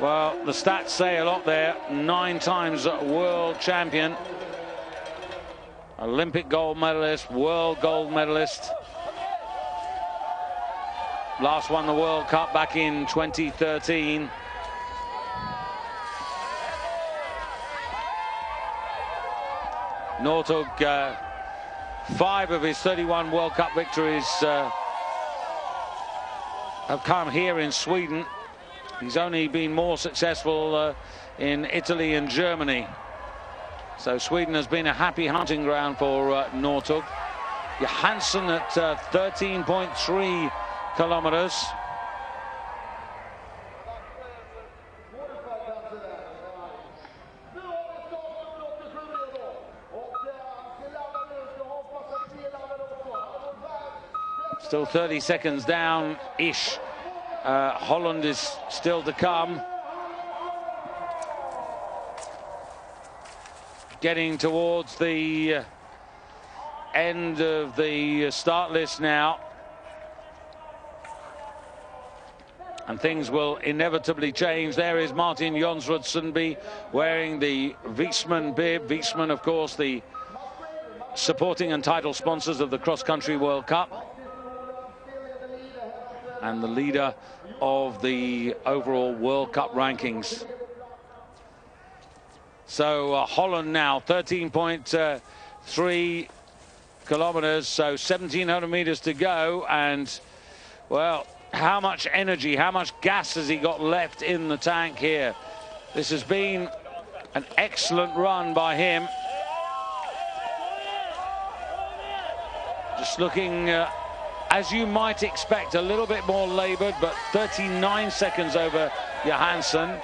Well, the stats say a lot there. 9 times world champion, Olympic gold medalist, world gold medalist. Last won the World Cup back in 2013. Northug, 5 of his 31 World Cup victories have come here in Sweden. He's only been more successful in Italy and Germany. So Sweden has been a happy hunting ground for Northug. Johansson at 13.3 kilometers. Still 30 seconds down-ish Holland is still to come. Getting towards the end of the start list now. And things will inevitably change. There is Martin Oestersund Sunday wearing the Wiesmann bib. Wiesmann, of course, the supporting and title sponsors of the Cross Country World Cup. And the leader of the overall World Cup rankings. So Holland now 13.3 kilometers, so 1,700 meters to go. And, well, how much energy, how much gas has he got left in the tank here? This has been an excellent run by him. Just looking, as you might expect, a little bit more laboured, but 39 seconds over Johansson.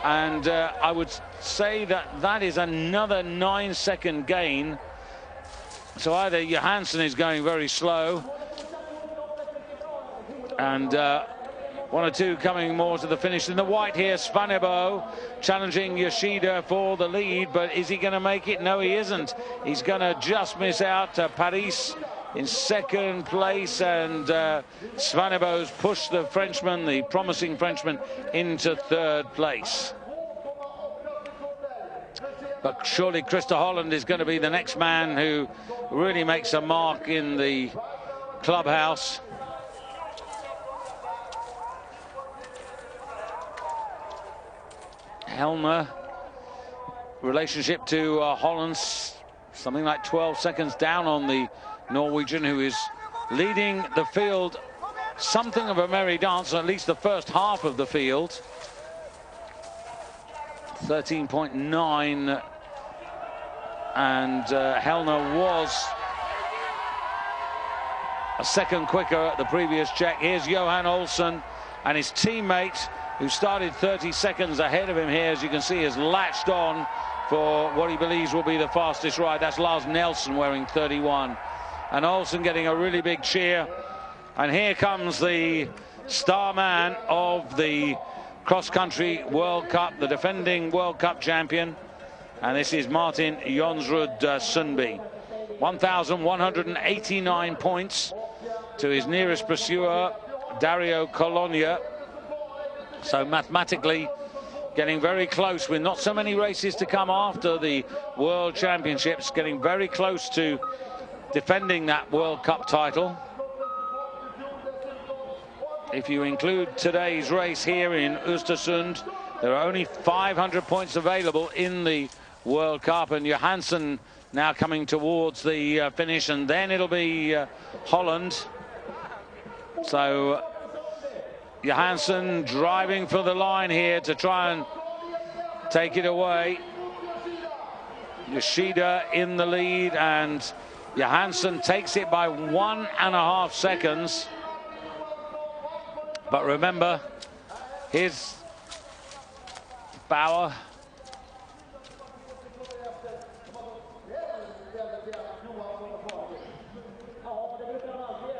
And I would say that that is another 9-second gain. So either Johansson is going very slow, and one or two coming more to the finish. In the white here, Svanebo challenging Yoshida for the lead, but is he going to make it? No, he isn't. He's going to just miss out. Paris in second place, and Svanebo's pushed the Frenchman, the promising Frenchman, into third place. But surely Christa Holland is going to be the next man who really makes a mark in the clubhouse. Helmer, relationship to Holland's something like 12 seconds down on the Norwegian, who is leading the field, something of a merry dance, at least the first half of the field. 13.9, and Helmer was a second quicker at the previous check. Here's Johan Olsen, and his teammate, who started 30 seconds ahead of him here, as you can see, has latched on for what he believes will be the fastest ride. That's Lars Nelson wearing 31. And Olsen getting a really big cheer. And here comes the star man of the cross-country World Cup, the defending World Cup champion. And this is Martin Oestersund Sunday. 1,189 points to his nearest pursuer, Dario Colonia. So mathematically getting very close, with not so many races to come after the World Championships, getting very close to defending that World Cup title. If you include today's race here in Oestersund, there are only 500 points available in the World Cup, and Johansson now coming towards the finish, and then it'll be Holland. So Johansson driving for the line here to try and take it away. Yoshida in the lead, and Johansson takes it by 1.5 seconds. But remember, here's Bauer.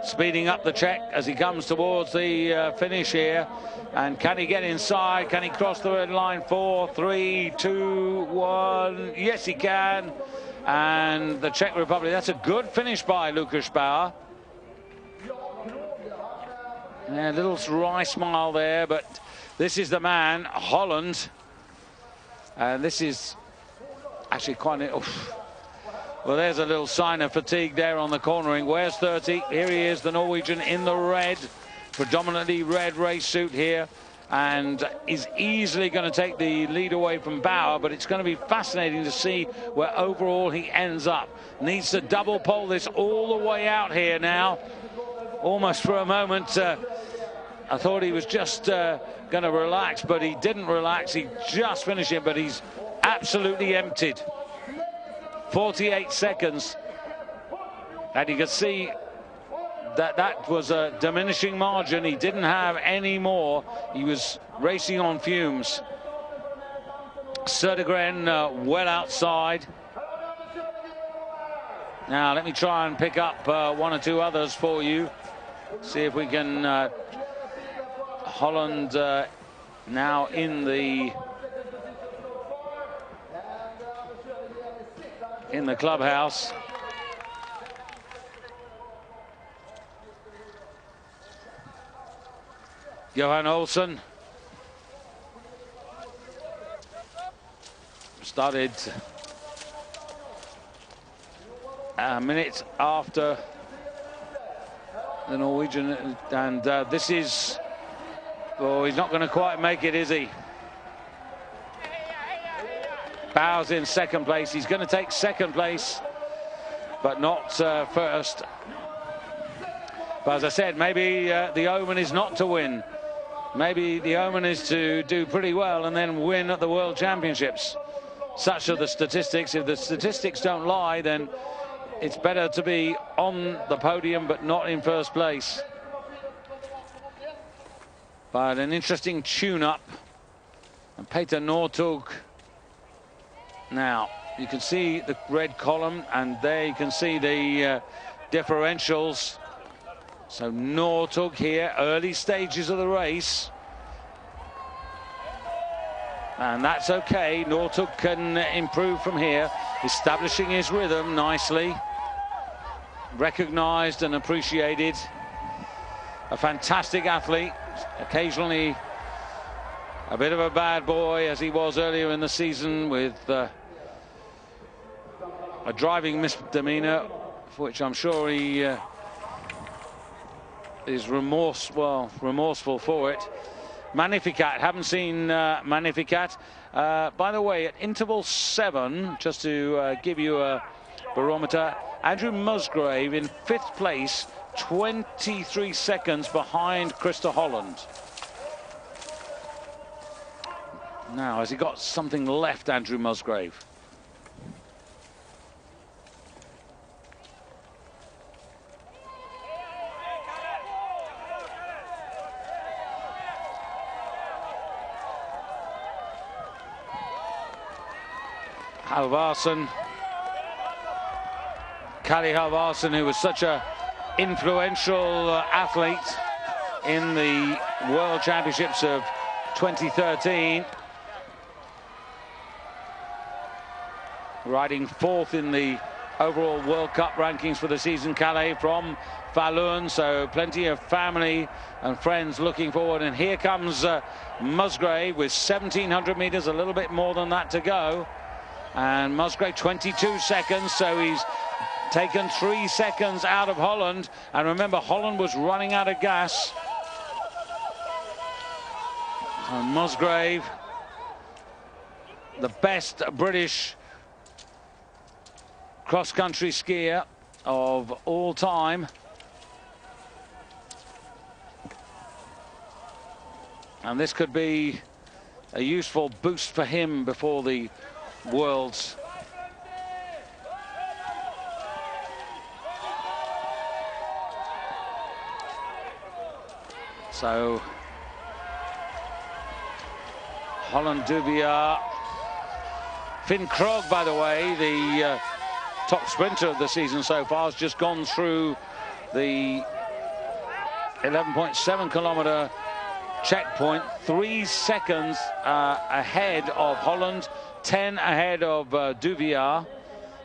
Speeding up the check as he comes towards the finish here. And can he get inside? Can he cross the red line? 4, 3, 2, 1. Yes, he can. And the Czech Republic, that's a good finish by Lukas Bauer. Yeah, a little wry smile there, but this is the man, Holland. And this is actually quite an... Well, there's a little sign of fatigue there on the cornering. Where's 30? Here he is, the Norwegian in the red, predominantly red race suit here, and is easily going to take the lead away from Bauer, but it's going to be fascinating to see where overall he ends up. Needs to double pole this all the way out here now. Almost for a moment, I thought he was just going to relax, but he didn't relax. He just finished it, but he's absolutely emptied. 48 seconds, and you can see that that was a diminishing margin. He didn't have any more. He was racing on fumes. Södergren well outside. Now let me try and pick up one or two others for you. See if we can Holland now in the clubhouse. Johan Olsen started a minute after the Norwegian, and this is, oh, he's not going to quite make it, is he? Bauer's in second place. He's going to take second place, but not first. But as I said, maybe the omen is not to win. Maybe the omen is to do pretty well and then win at the World Championships. Such are the statistics. If the statistics don't lie, then it's better to be on the podium but not in first place. But an interesting tune-up. And Peter Northug. Now, you can see the red column, and there you can see the differentials. So Northug here, early stages of the race. And that's okay. Northug can improve from here, establishing his rhythm nicely. Recognised and appreciated. A fantastic athlete. Occasionally a bit of a bad boy, as he was earlier in the season, with a driving misdemeanor, for which I'm sure he is remorseful for it. Magnificat, haven't seen Magnificat. By the way, at interval 7, just to give you a barometer, Andrew Musgrave in 5th place, 23 seconds behind Christer Holland. Now, has he got something left, Andrew Musgrave? Halvarsen, Kalle Halvarsen, who was such a influential athlete in the World Championships of 2013, riding 4th in the overall World Cup rankings for the season. Kalle from Falun, so plenty of family and friends looking forward. And here comes Musgrave with 1,700 meters, a little bit more than that to go. And Musgrave 22 seconds, so he's taken 3 seconds out of Holland. And remember, Holland was running out of gas. And Musgrave, the best British cross-country skier of all time. And this could be a useful boost for him before the Worlds. So Holland, Duvier, Finn Krogh, by the way, the top sprinter of the season so far, has just gone through the 11.7 kilometer checkpoint, 3 seconds ahead of Holland, 10 ahead of Duvier.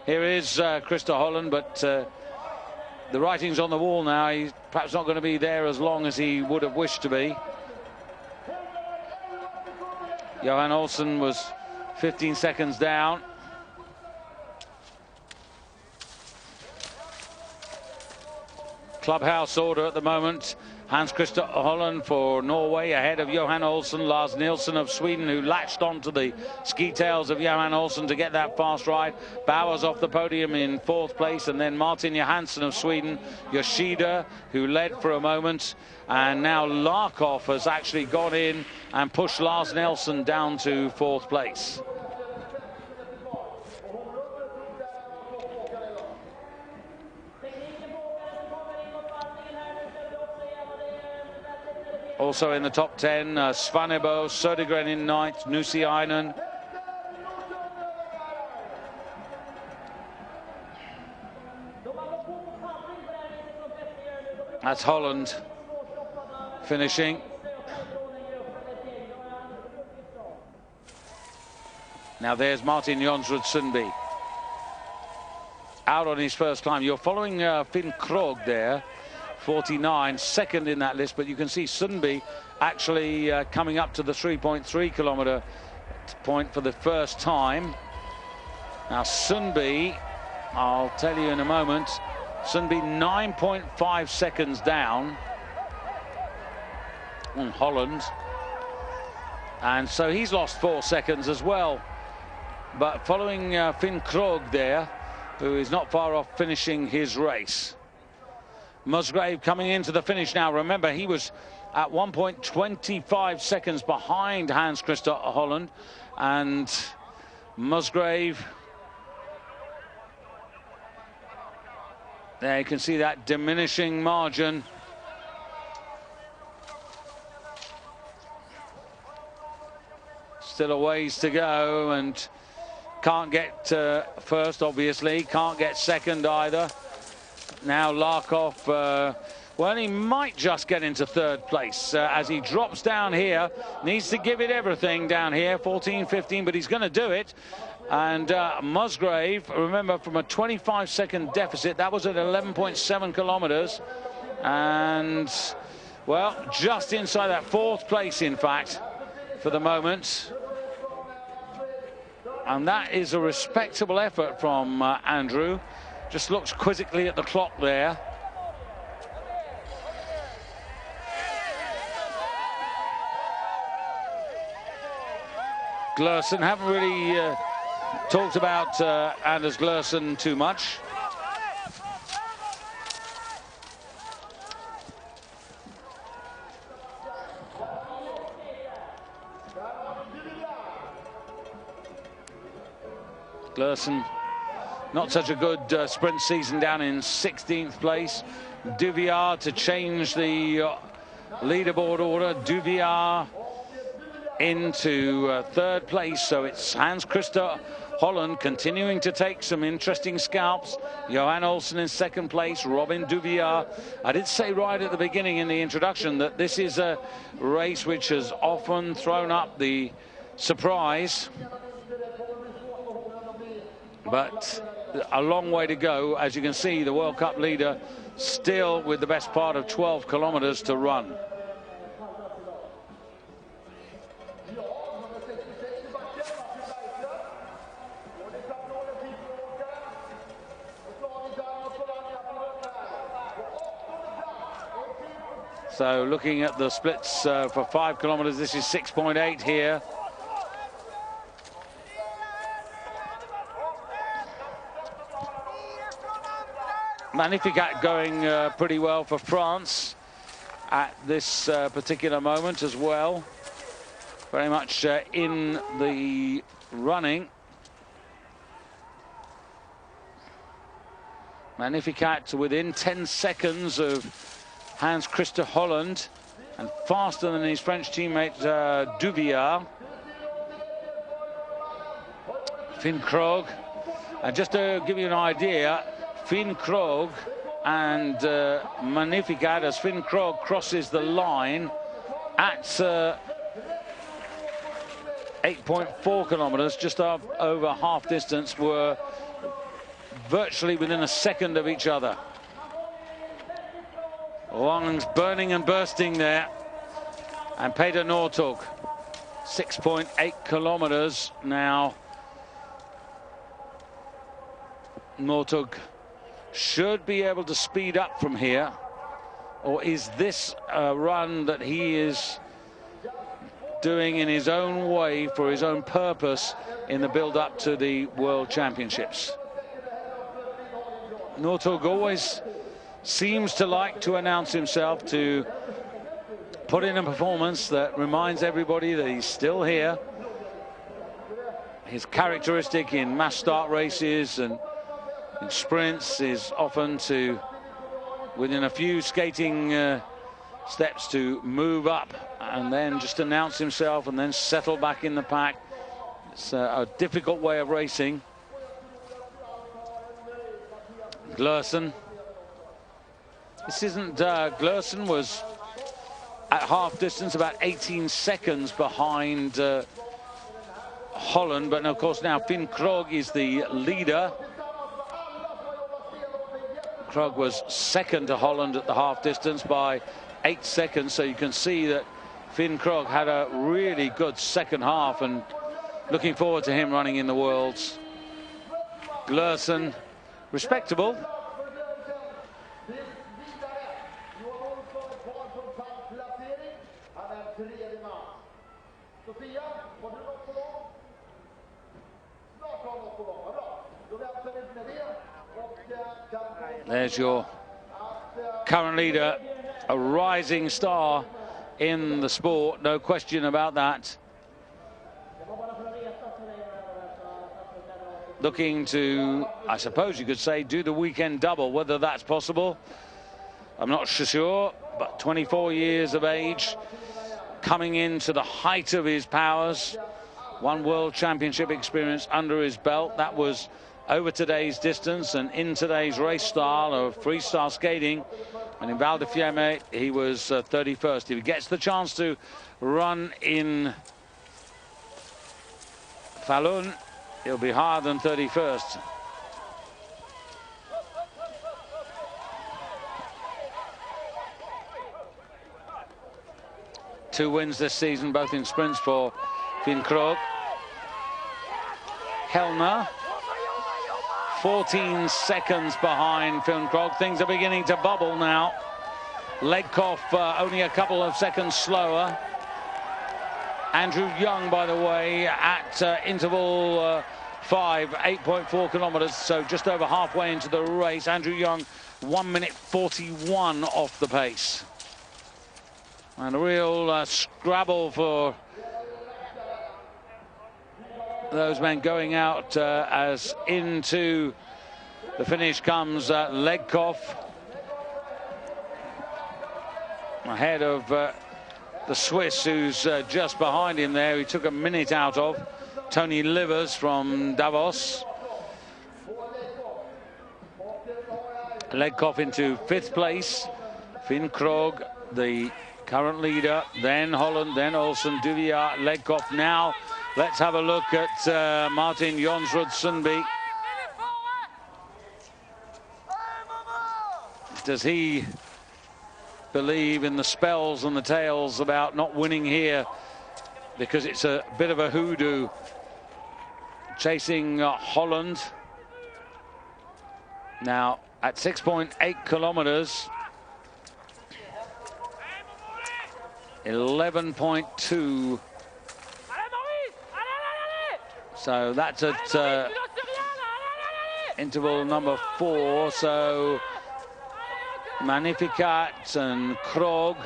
Here is Christer Holland, but the writing's on the wall now. He's perhaps not going to be there as long as he would have wished to be. Johan Olsen was 15 seconds down. Clubhouse order at the moment. Hans Christer Holland for Norway ahead of Johan Olsen. Lars Nilsson of Sweden, who latched onto the ski tails of Johan Olsen to get that fast ride. Bauer's off the podium in 4th place, and then Martin Johansson of Sweden. Yoshida, who led for a moment, and now Larkov has actually gone in and pushed Lars Nilsson down to 4th place. Also in the top 10, Svanebo, Södergren in 9th, Nusiainen. That's Holland finishing. Now there's Martin Oestersund Sundby out on his first climb. You're following Finn Krogh there, 49, second in that list, but you can see Sundby actually coming up to the 3.3 kilometer point for the first time. Now Sundby, I'll tell you in a moment, Sundby 9.5 seconds down on Holland, and so he's lost 4 seconds as well. But following Finn Krogh there, who is not far off finishing his race. Musgrave coming into the finish now. Remember, he was at 1.25 seconds behind Hans Christer Holland, and Musgrave, there you can see that diminishing margin. Still a ways to go, and can't get first, obviously. Can't get second either. Now Larkov, well, he might just get into third place as he drops down here. Needs to give it everything down here, 14-15, but he's going to do it. And Musgrave, remember, from a 25-second deficit, that was at 11.7 kilometers. And, well, just inside that, fourth place, in fact, for the moment. And that is a respectable effort from Andrew. Just looks quizzically at the clock there. Glersen, haven't really talked about Anders Glersen too much. Glersen, not such a good sprint season, down in 16th place. Duvier to change the leaderboard order. Duvier into third place, so it's Hans Christer Holland continuing to take some interesting scalps. Johan Olsen in second place, Robin Duvier. I did say right at the beginning in the introduction that this is a race which has often thrown up the surprise, but a long way to go. As you can see, the World Cup leader still with the best part of 12 kilometers to run. So looking at the splits for 5 kilometers, this is 6.8 here. Magnificat going pretty well for France at this particular moment as well. Very much in the running. Magnificat within 10 seconds of Hans Christer Holland and faster than his French teammate Duvier. Finn Krogh, and just to give you an idea, Finn Krogh and Magnificat, as Finn Krogh crosses the line at 8.4 kilometers, just over half distance, were virtually within a second of each other. Wang's burning and bursting there. And Peter Northug, 6.8 kilometers now. Northug should be able to speed up from here. Or is this a run that he is doing in his own way for his own purpose in the build-up to the World Championships? Northug always seems to like to announce himself, to put in a performance that reminds everybody that he's still here. His characteristic in mass start races and in sprints is often to, within a few skating steps, to move up and then just announce himself and then settle back in the pack. It's a difficult way of racing. Glersen. This isn't, Glersen was at half distance about 18 seconds behind Holland, but of course now Finn Krogh is the leader. Krogh was second to Holland at the half distance by 8 seconds, so you can see that Finn Krogh had a really good second half, and looking forward to him running in the Worlds. Glursen, respectable. There's your current leader, a rising star in the sport, no question about that. Looking to, I suppose you could say, do the weekend double. Whether that's possible, I'm not sure, but 24 years of age, coming into the height of his powers, one World Championship experience under his belt. That was over today's distance and in today's race style of freestyle skating. And in Val di Fiemme, he was 31st. If he gets the chance to run in Falun, he'll be higher than 31st. Two wins this season, both in sprints for Finn Krogh. Hellner, 14 seconds behind Finn Krogh. Things are beginning to bubble now. Legkoff only a couple of seconds slower. Andrew Young, by the way, at interval 5, 8.4 kilometers, so just over halfway into the race. Andrew Young, 1 minute 41 off the pace. And a real scrabble for those men going out as into the finish comes Legkoff, ahead of the Swiss, who's just behind him there. He took a minute out of Tony Livers from Davos. Legkoff into 5th place. Finn Krogh, the current leader, then Holland, then Olsen, Duvier, Legkoff. Now let's have a look at Martin Jonsrud Sundby. Does he believe in the spells and the tales about not winning here, because it's a bit of a hoodoo? Chasing Holland now at 6.8 kilometers, 11.2. So that's at interval number 4. So Magnificat and Krogh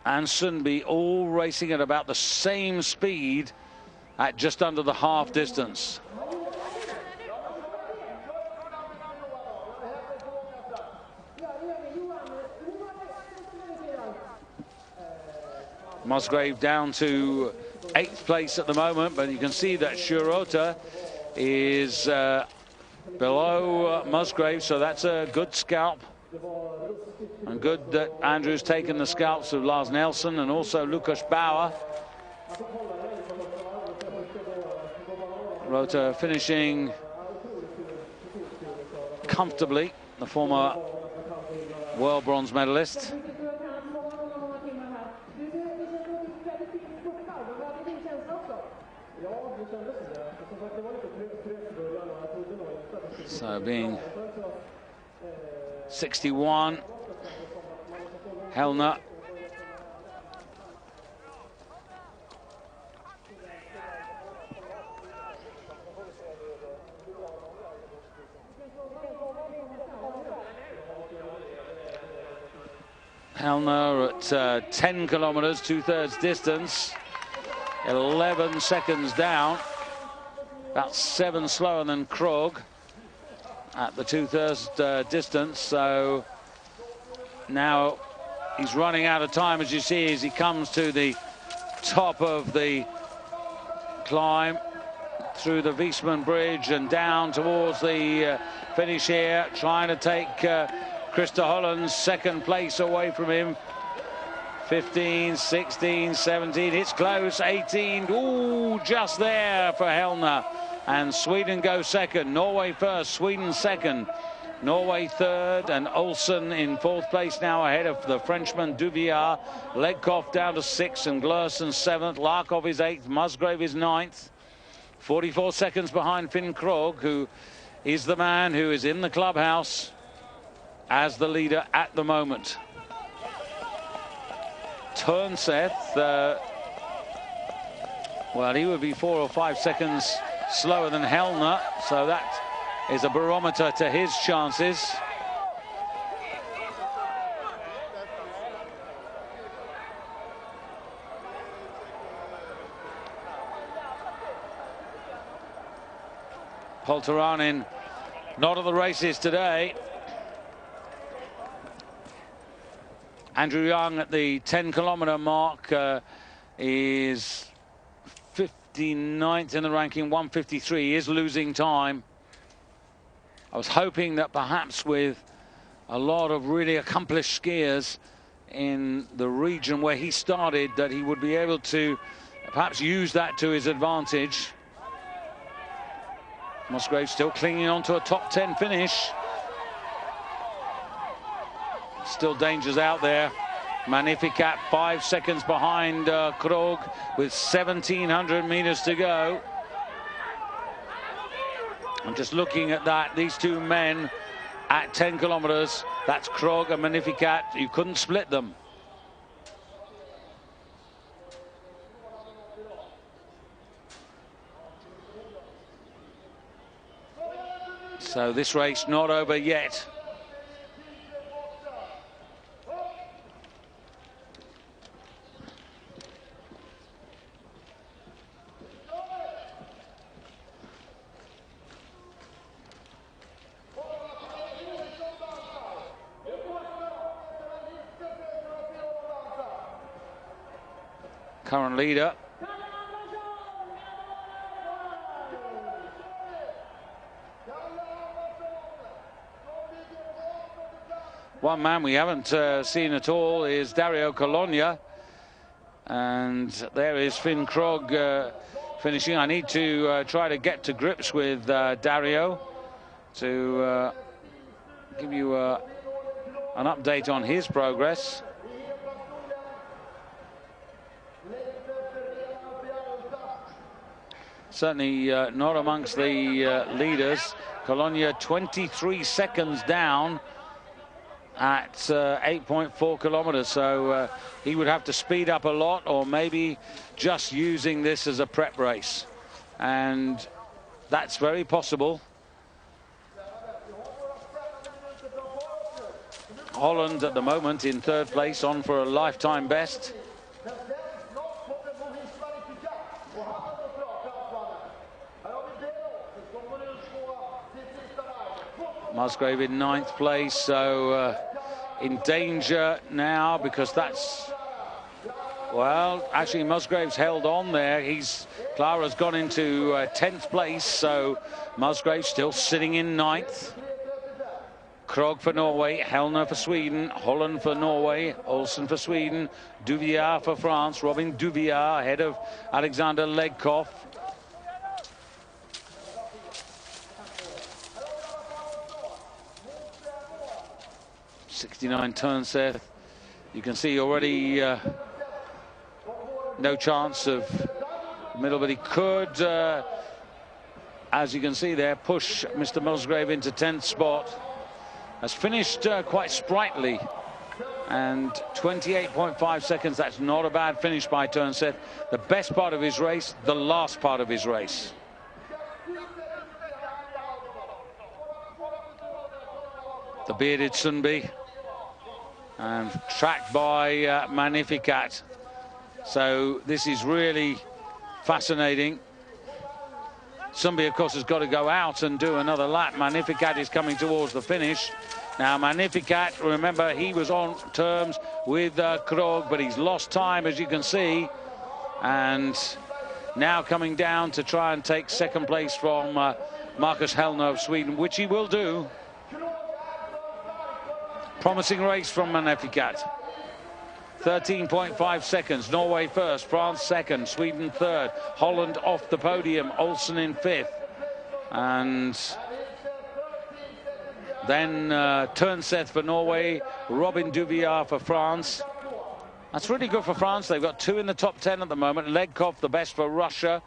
and Sundby all racing at about the same speed at just under the half distance. Musgrave down to 8th place at the moment, but you can see that Schurota is below Musgrave, so that's a good scalp. And good that Andrew's taken the scalps of Lars Nelson and also Lukas Bauer. Rota finishing comfortably, the former world bronze medalist. So being 61, Hellner. Hellner at 10 kilometers, 2/3 distance, 11 seconds down, about 7 slower than Krogh at the 2/3 distance. So now he's running out of time, as you see, as he comes to the top of the climb through the Wiesmann Bridge and down towards the finish here, trying to take Christer Holland's 2nd place away from him. 15, 16, 17, it's close, 18, ooh, just there for Hellner. And Sweden go second, Norway first, Sweden second, Norway third, and Olsen in fourth place now ahead of the Frenchman Duvier. Legkov down to sixth, and Glersen seventh, Larkov is eighth, Musgrave is ninth. 44 seconds behind Finn Krogh, who is the man who is in the clubhouse as the leader at the moment. Turnseth, well, he would be 4 or 5 seconds slower than Hellner, so that is a barometer to his chances. Polteranen not at the races today. Andrew Young at the 10-kilometer mark is 59th in the ranking, 1:53. He is losing time. I was hoping that perhaps with a lot of really accomplished skiers in the region where he started, that he would be able to perhaps use that to his advantage. Musgrave still clinging on to a top 10 finish. Still dangers out there. Magnificat 5 seconds behind Krogh with 1,700 meters to go. I'm just looking at that. These two men at 10 kilometers. That's Krogh and Magnificat. You couldn't split them. So this race not over yet. Current leader. One man we haven't seen at all is Dario Cologna, and there is Finn Krogh finishing. I need to try to get to grips with Dario to give you an update on his progress. Certainly not amongst the leaders. Cologna 23 seconds down at 8.4 kilometers, so he would have to speed up a lot, or maybe just using this as a prep race, and that's very possible. Holland at the moment in third place, on for a lifetime best. Musgrave in ninth place, so in danger now, because that's, well, actually Musgrave's held on there. Clara's gone into 10th place, so Musgrave still sitting in ninth. Krogh for Norway, Hellner for Sweden, Holland for Norway, Olsen for Sweden, Duvier for France, Robin Duvier ahead of Alexander Legkov. '69 Turnseth. You can see already no chance of middle, but he could, as you can see there, push Mr. Musgrave into 10th spot. Has finished quite sprightly, and 28.5 seconds. That's not a bad finish by Turnseth. The best part of his race, the last part of his race. The bearded Sundby, and tracked by Magnificat. So this is really fascinating. Sundby, of course, has got to go out and do another lap. Magnificat is coming towards the finish. Now, Magnificat, remember, he was on terms with Krogh, but he's lost time, as you can see. And now coming down to try and take second place from Marcus Hellner of Sweden, which he will do. Promising race from Magnificat. 13.5 seconds. Norway first, France second, Sweden third, Holland off the podium, Olsen in fifth. And then Turnset for Norway, Robin Duvier for France. That's really good for France. They've got 2 in the top 10 at the moment. Legkov, the best for Russia.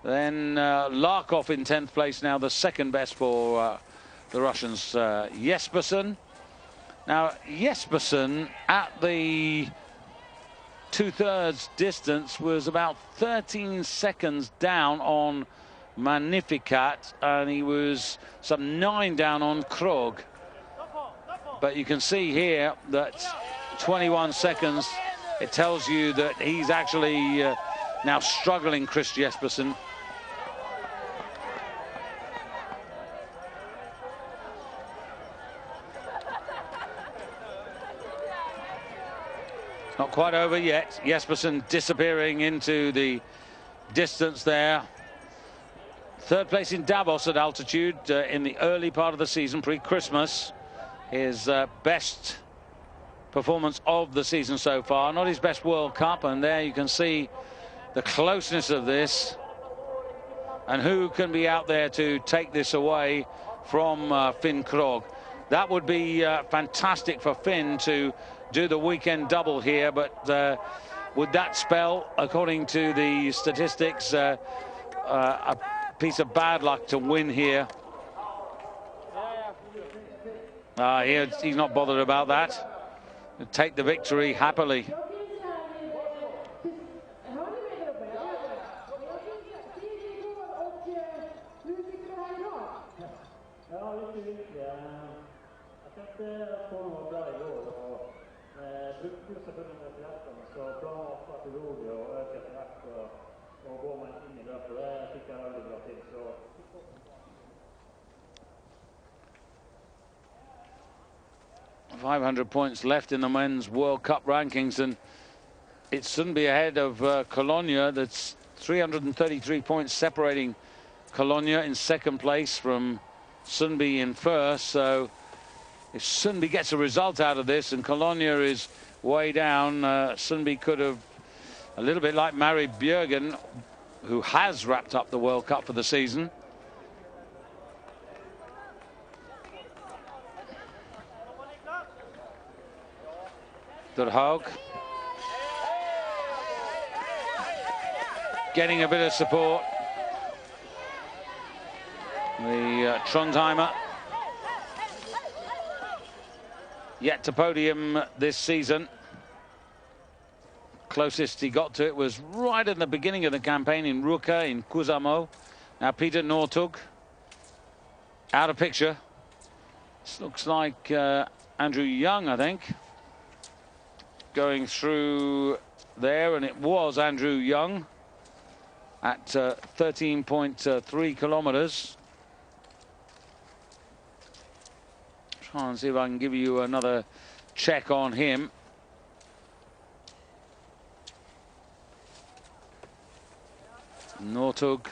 Then Larkov in 10th place now, the second best for the Russians. Jespersen. Now, Jespersen at the 2/3 distance was about 13 seconds down on Magnificat, and he was some 9 down on Krog. But you can see here that 21 seconds, it tells you that he's actually now struggling, Chris Jespersen. It's not quite over yet. Jespersen disappearing into the distance there. 3rd place in Davos at altitude in the early part of the season, pre-Christmas. His best performance of the season so far. Not his best World Cup, and there you can see the closeness of this. And who can be out there to take this away from Finn Krog? That would be fantastic for Finn to do the weekend double here, but would that spell, according to the statistics, a piece of bad luck to win here? He's not bothered about that. He'll take the victory happily. .500 points left in the men's World Cup rankings, and it shouldn't be ahead of Cologne. That's 333 points separating Cologne in 2nd place from Sundby in 1st. So if Sundby gets a result out of this and Cologne is way down, Sundby could have, a little bit like Mari Bjørgen, who has wrapped up the World Cup for the season. Haug getting a bit of support. The Trondheimer yet to podium this season. Closest he got to it was right at the beginning of the campaign in Ruka in Kuusamo. Now Peter Northug out of picture. This looks like Andrew Young, I think, going through there, and it was Andrew Young at 13.3 kilometers. Try and see if I can give you another check on him. Northug.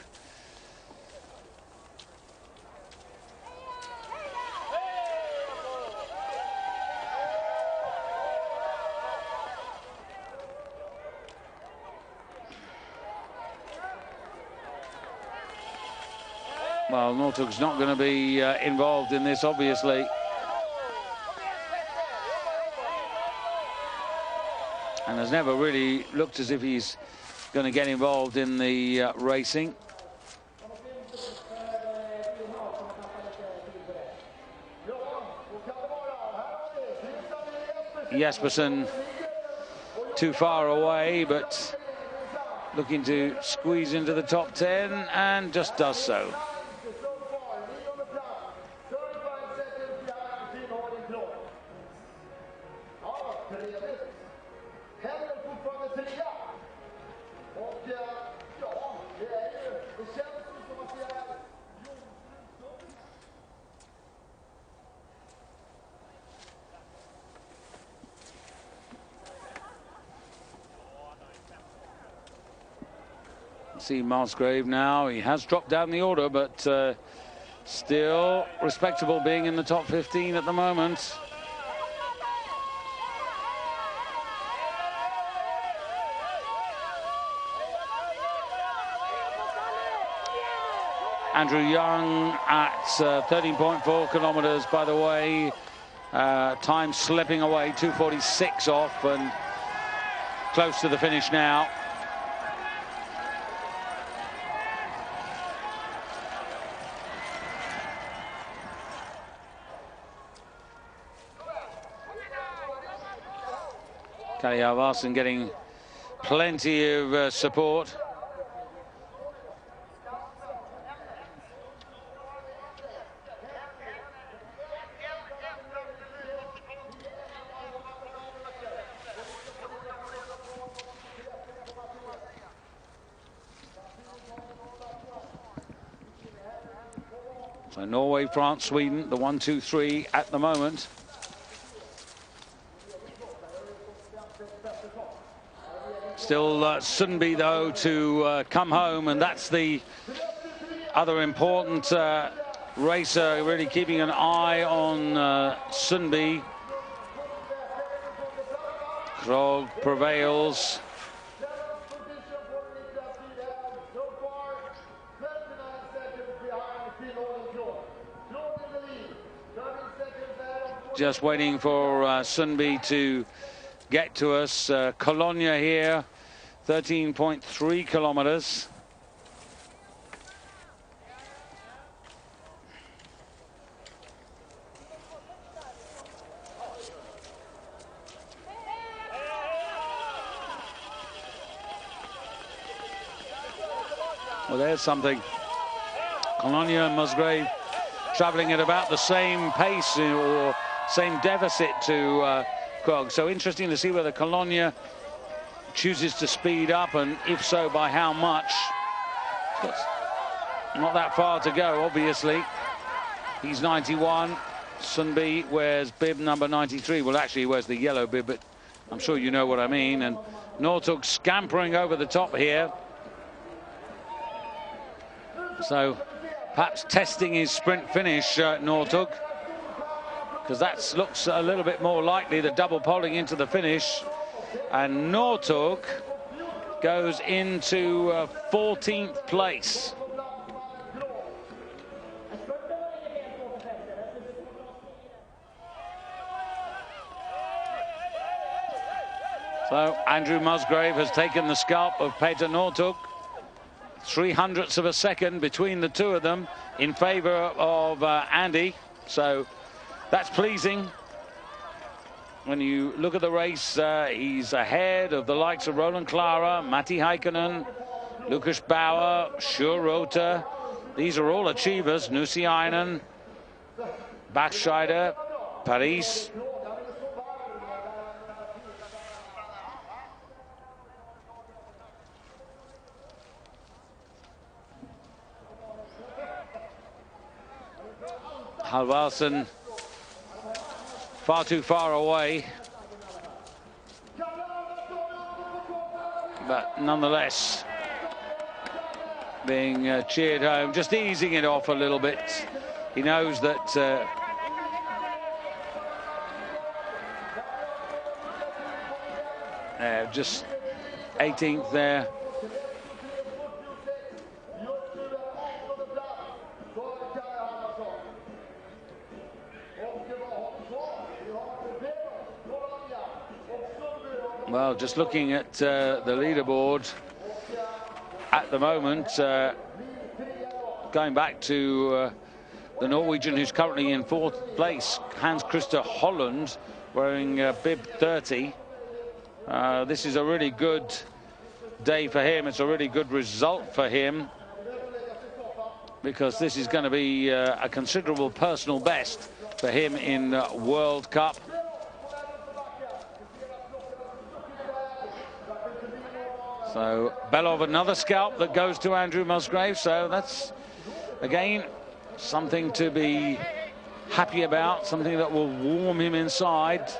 Well, Northug's not going to be involved in this, obviously. And has never really looked as if he's going to get involved in the racing. Jespersen too far away, but looking to squeeze into the top 10, and just does so. See Musgrave now. He has dropped down the order, but still respectable, being in the top 15 at the moment. Andrew Young at 13.4 kilometers, by the way. Time slipping away, 2:46 off, and close to the finish now. Kalle Halvarsson getting plenty of support. So Norway, France, Sweden, the 1, 2, 3 at the moment. Still Sundby, though, to come home, and that's the other important racer, really keeping an eye on Sundby. Krog prevails. Just waiting for Sundby to get to us. Cologne here, 13.3 kilometers. Well, there's something. Cologne and Musgrave traveling at about the same pace or same deficit to Krog. So interesting to see whether Cologne chooses to speed up, and if so, by how much. Not that far to go, obviously. He's 91. Sundby wears bib number 93. Well, actually, he wears the yellow bib, but I'm sure you know what I mean. And Northug scampering over the top here. So perhaps testing his sprint finish, Northug, because that looks a little bit more likely, the double polling into the finish. And Northug goes into 14th place. So Andrew Musgrave has taken the scalp of Peter Northug. 0.03 of a second between the two of them in favor of Andy. So that's pleasing. When you look at the race, he's ahead of the likes of Roland Clara, Matti Häkkinen, Lukas Bauer, Sjur Rota. These are all achievers. Nusiainen, Bachscheider, Paris. Halvarsson far too far away, but nonetheless being cheered home, just easing it off a little bit. He knows that just 18th there. Well, just looking at the leaderboard at the moment, going back to the Norwegian who's currently in 4th place, Hans Christer Holland, wearing bib 30. This is a really good day for him. It's a really good result for him, because this is going to be a considerable personal best for him in World Cup. So Belov, another scalp that goes to Andrew Musgrave. So that's, again, something to be happy about, something that will warm him inside.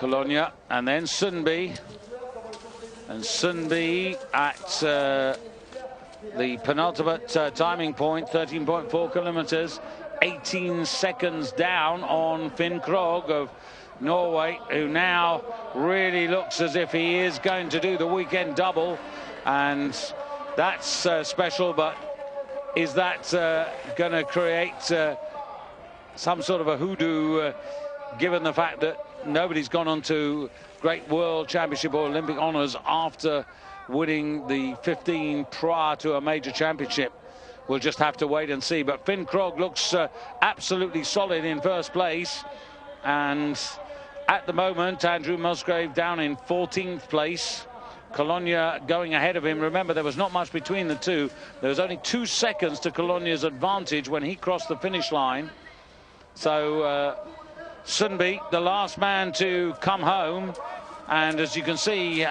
Colonia, and then Sundby. And Sundby at the penultimate timing point, 13.4 kilometers, 18 seconds down on Finn Krogh of Norway, who now really looks as if he is going to do the weekend double. And that's special, but is that going to create some sort of a hoodoo, given the fact that nobody's gone on to great World Championship or Olympic honours after winning the 15 prior to a major championship? We'll just have to wait and see. But Finn Krogh looks absolutely solid in first place. And at the moment, Andrew Musgrave down in 14th place. Colonia going ahead of him. Remember, there was not much between the two. There was only 2 seconds to Colonia's advantage when he crossed the finish line. So Sundby, the last man to come home. And as you can see,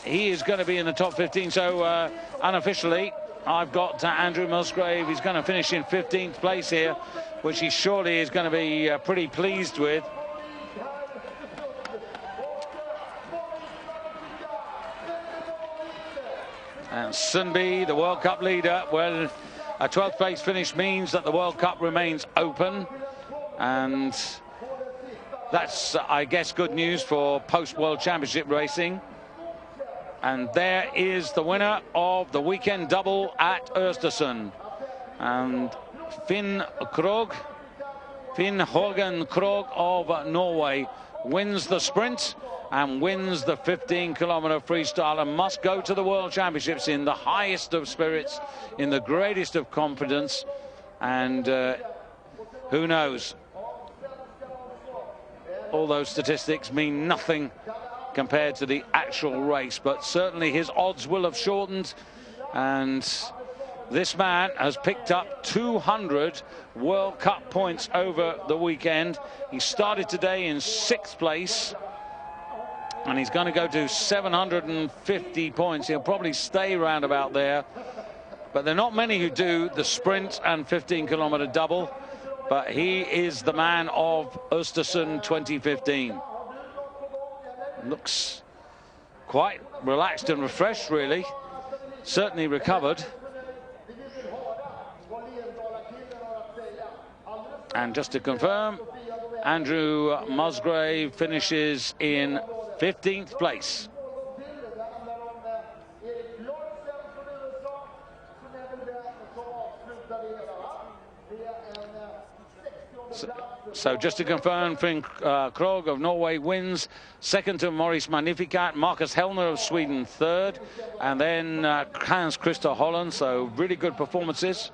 he is going to be in the top 15. So unofficially, I've got Andrew Musgrave. He's going to finish in 15th place here, which he surely is going to be pretty pleased with. And Sundby, the World Cup leader, well, a 12th place finish means that the World Cup remains open. And that's, I guess, good news for post-World Championship racing. And there is the winner of the weekend double at Oestersund. And Finn Hågen Krogh of Norway wins the sprint and wins the 15-kilometer freestyle, and must go to the World Championships in the highest of spirits, in the greatest of confidence. And who knows? All those statistics mean nothing compared to the actual race, but certainly his odds will have shortened. And this man has picked up 200 World Cup points over the weekend. He started today in 6th place, and he's going to go to 750 points. He'll probably stay round about there, but there are not many who do the sprint and 15-kilometer double. But he is the man of Oestersund 2015. Looks quite relaxed and refreshed, really. Certainly recovered. And just to confirm, Andrew Musgrave finishes in 15th place. So just to confirm, Finn Krogh of Norway wins. Second to Maurice Magnificat. Marcus Hellner of Sweden third. And then Hans Christer Holland. So really good performances.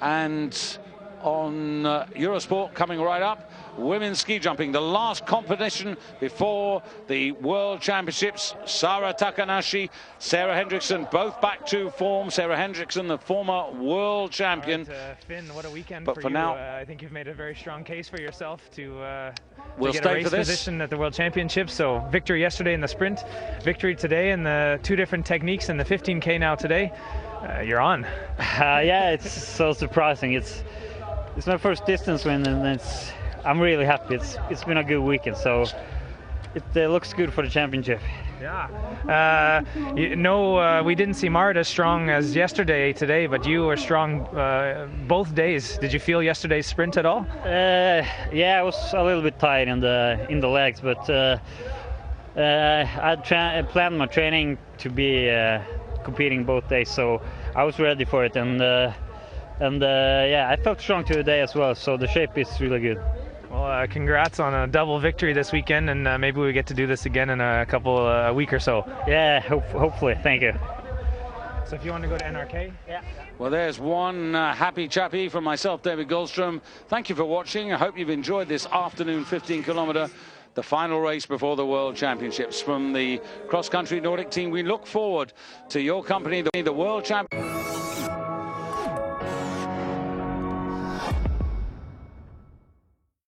And on Eurosport coming right up, women's ski jumping, the last competition before the World Championships. Sara Takanashi, Sarah Hendrickson, both back to form. Sarah Hendrickson, the former world champion. Right, Finn, what a weekend but for you. Now, I think you've made a very strong case for yourself to we'll get stay a race for this position at the World Championships. So victory yesterday in the sprint, victory today in the 2 different techniques in the 15K now today. You're on. Yeah, it's so surprising. It's my first distance win, and I'm really happy. It's been a good weekend, so it looks good for the championship. Yeah. We didn't see Marit as strong as yesterday today, but you were strong both days. Did you feel yesterday's sprint at all? Yeah, I was a little bit tired in the legs, but I planned my training to be competing both days, so I was ready for it. And yeah, I felt strong today as well, so the shape is really good. Well, congrats on a double victory this weekend, and maybe we get to do this again in a week or so. Yeah, hopefully. Thank you. So if you want to go to NRK. Yeah. Well, there's one happy chappy from myself, David Goldstrom. Thank you for watching. I hope you've enjoyed this afternoon 15-kilometer, the final race before the World Championships. From the cross-country Nordic team, we look forward to your company, the World Champions.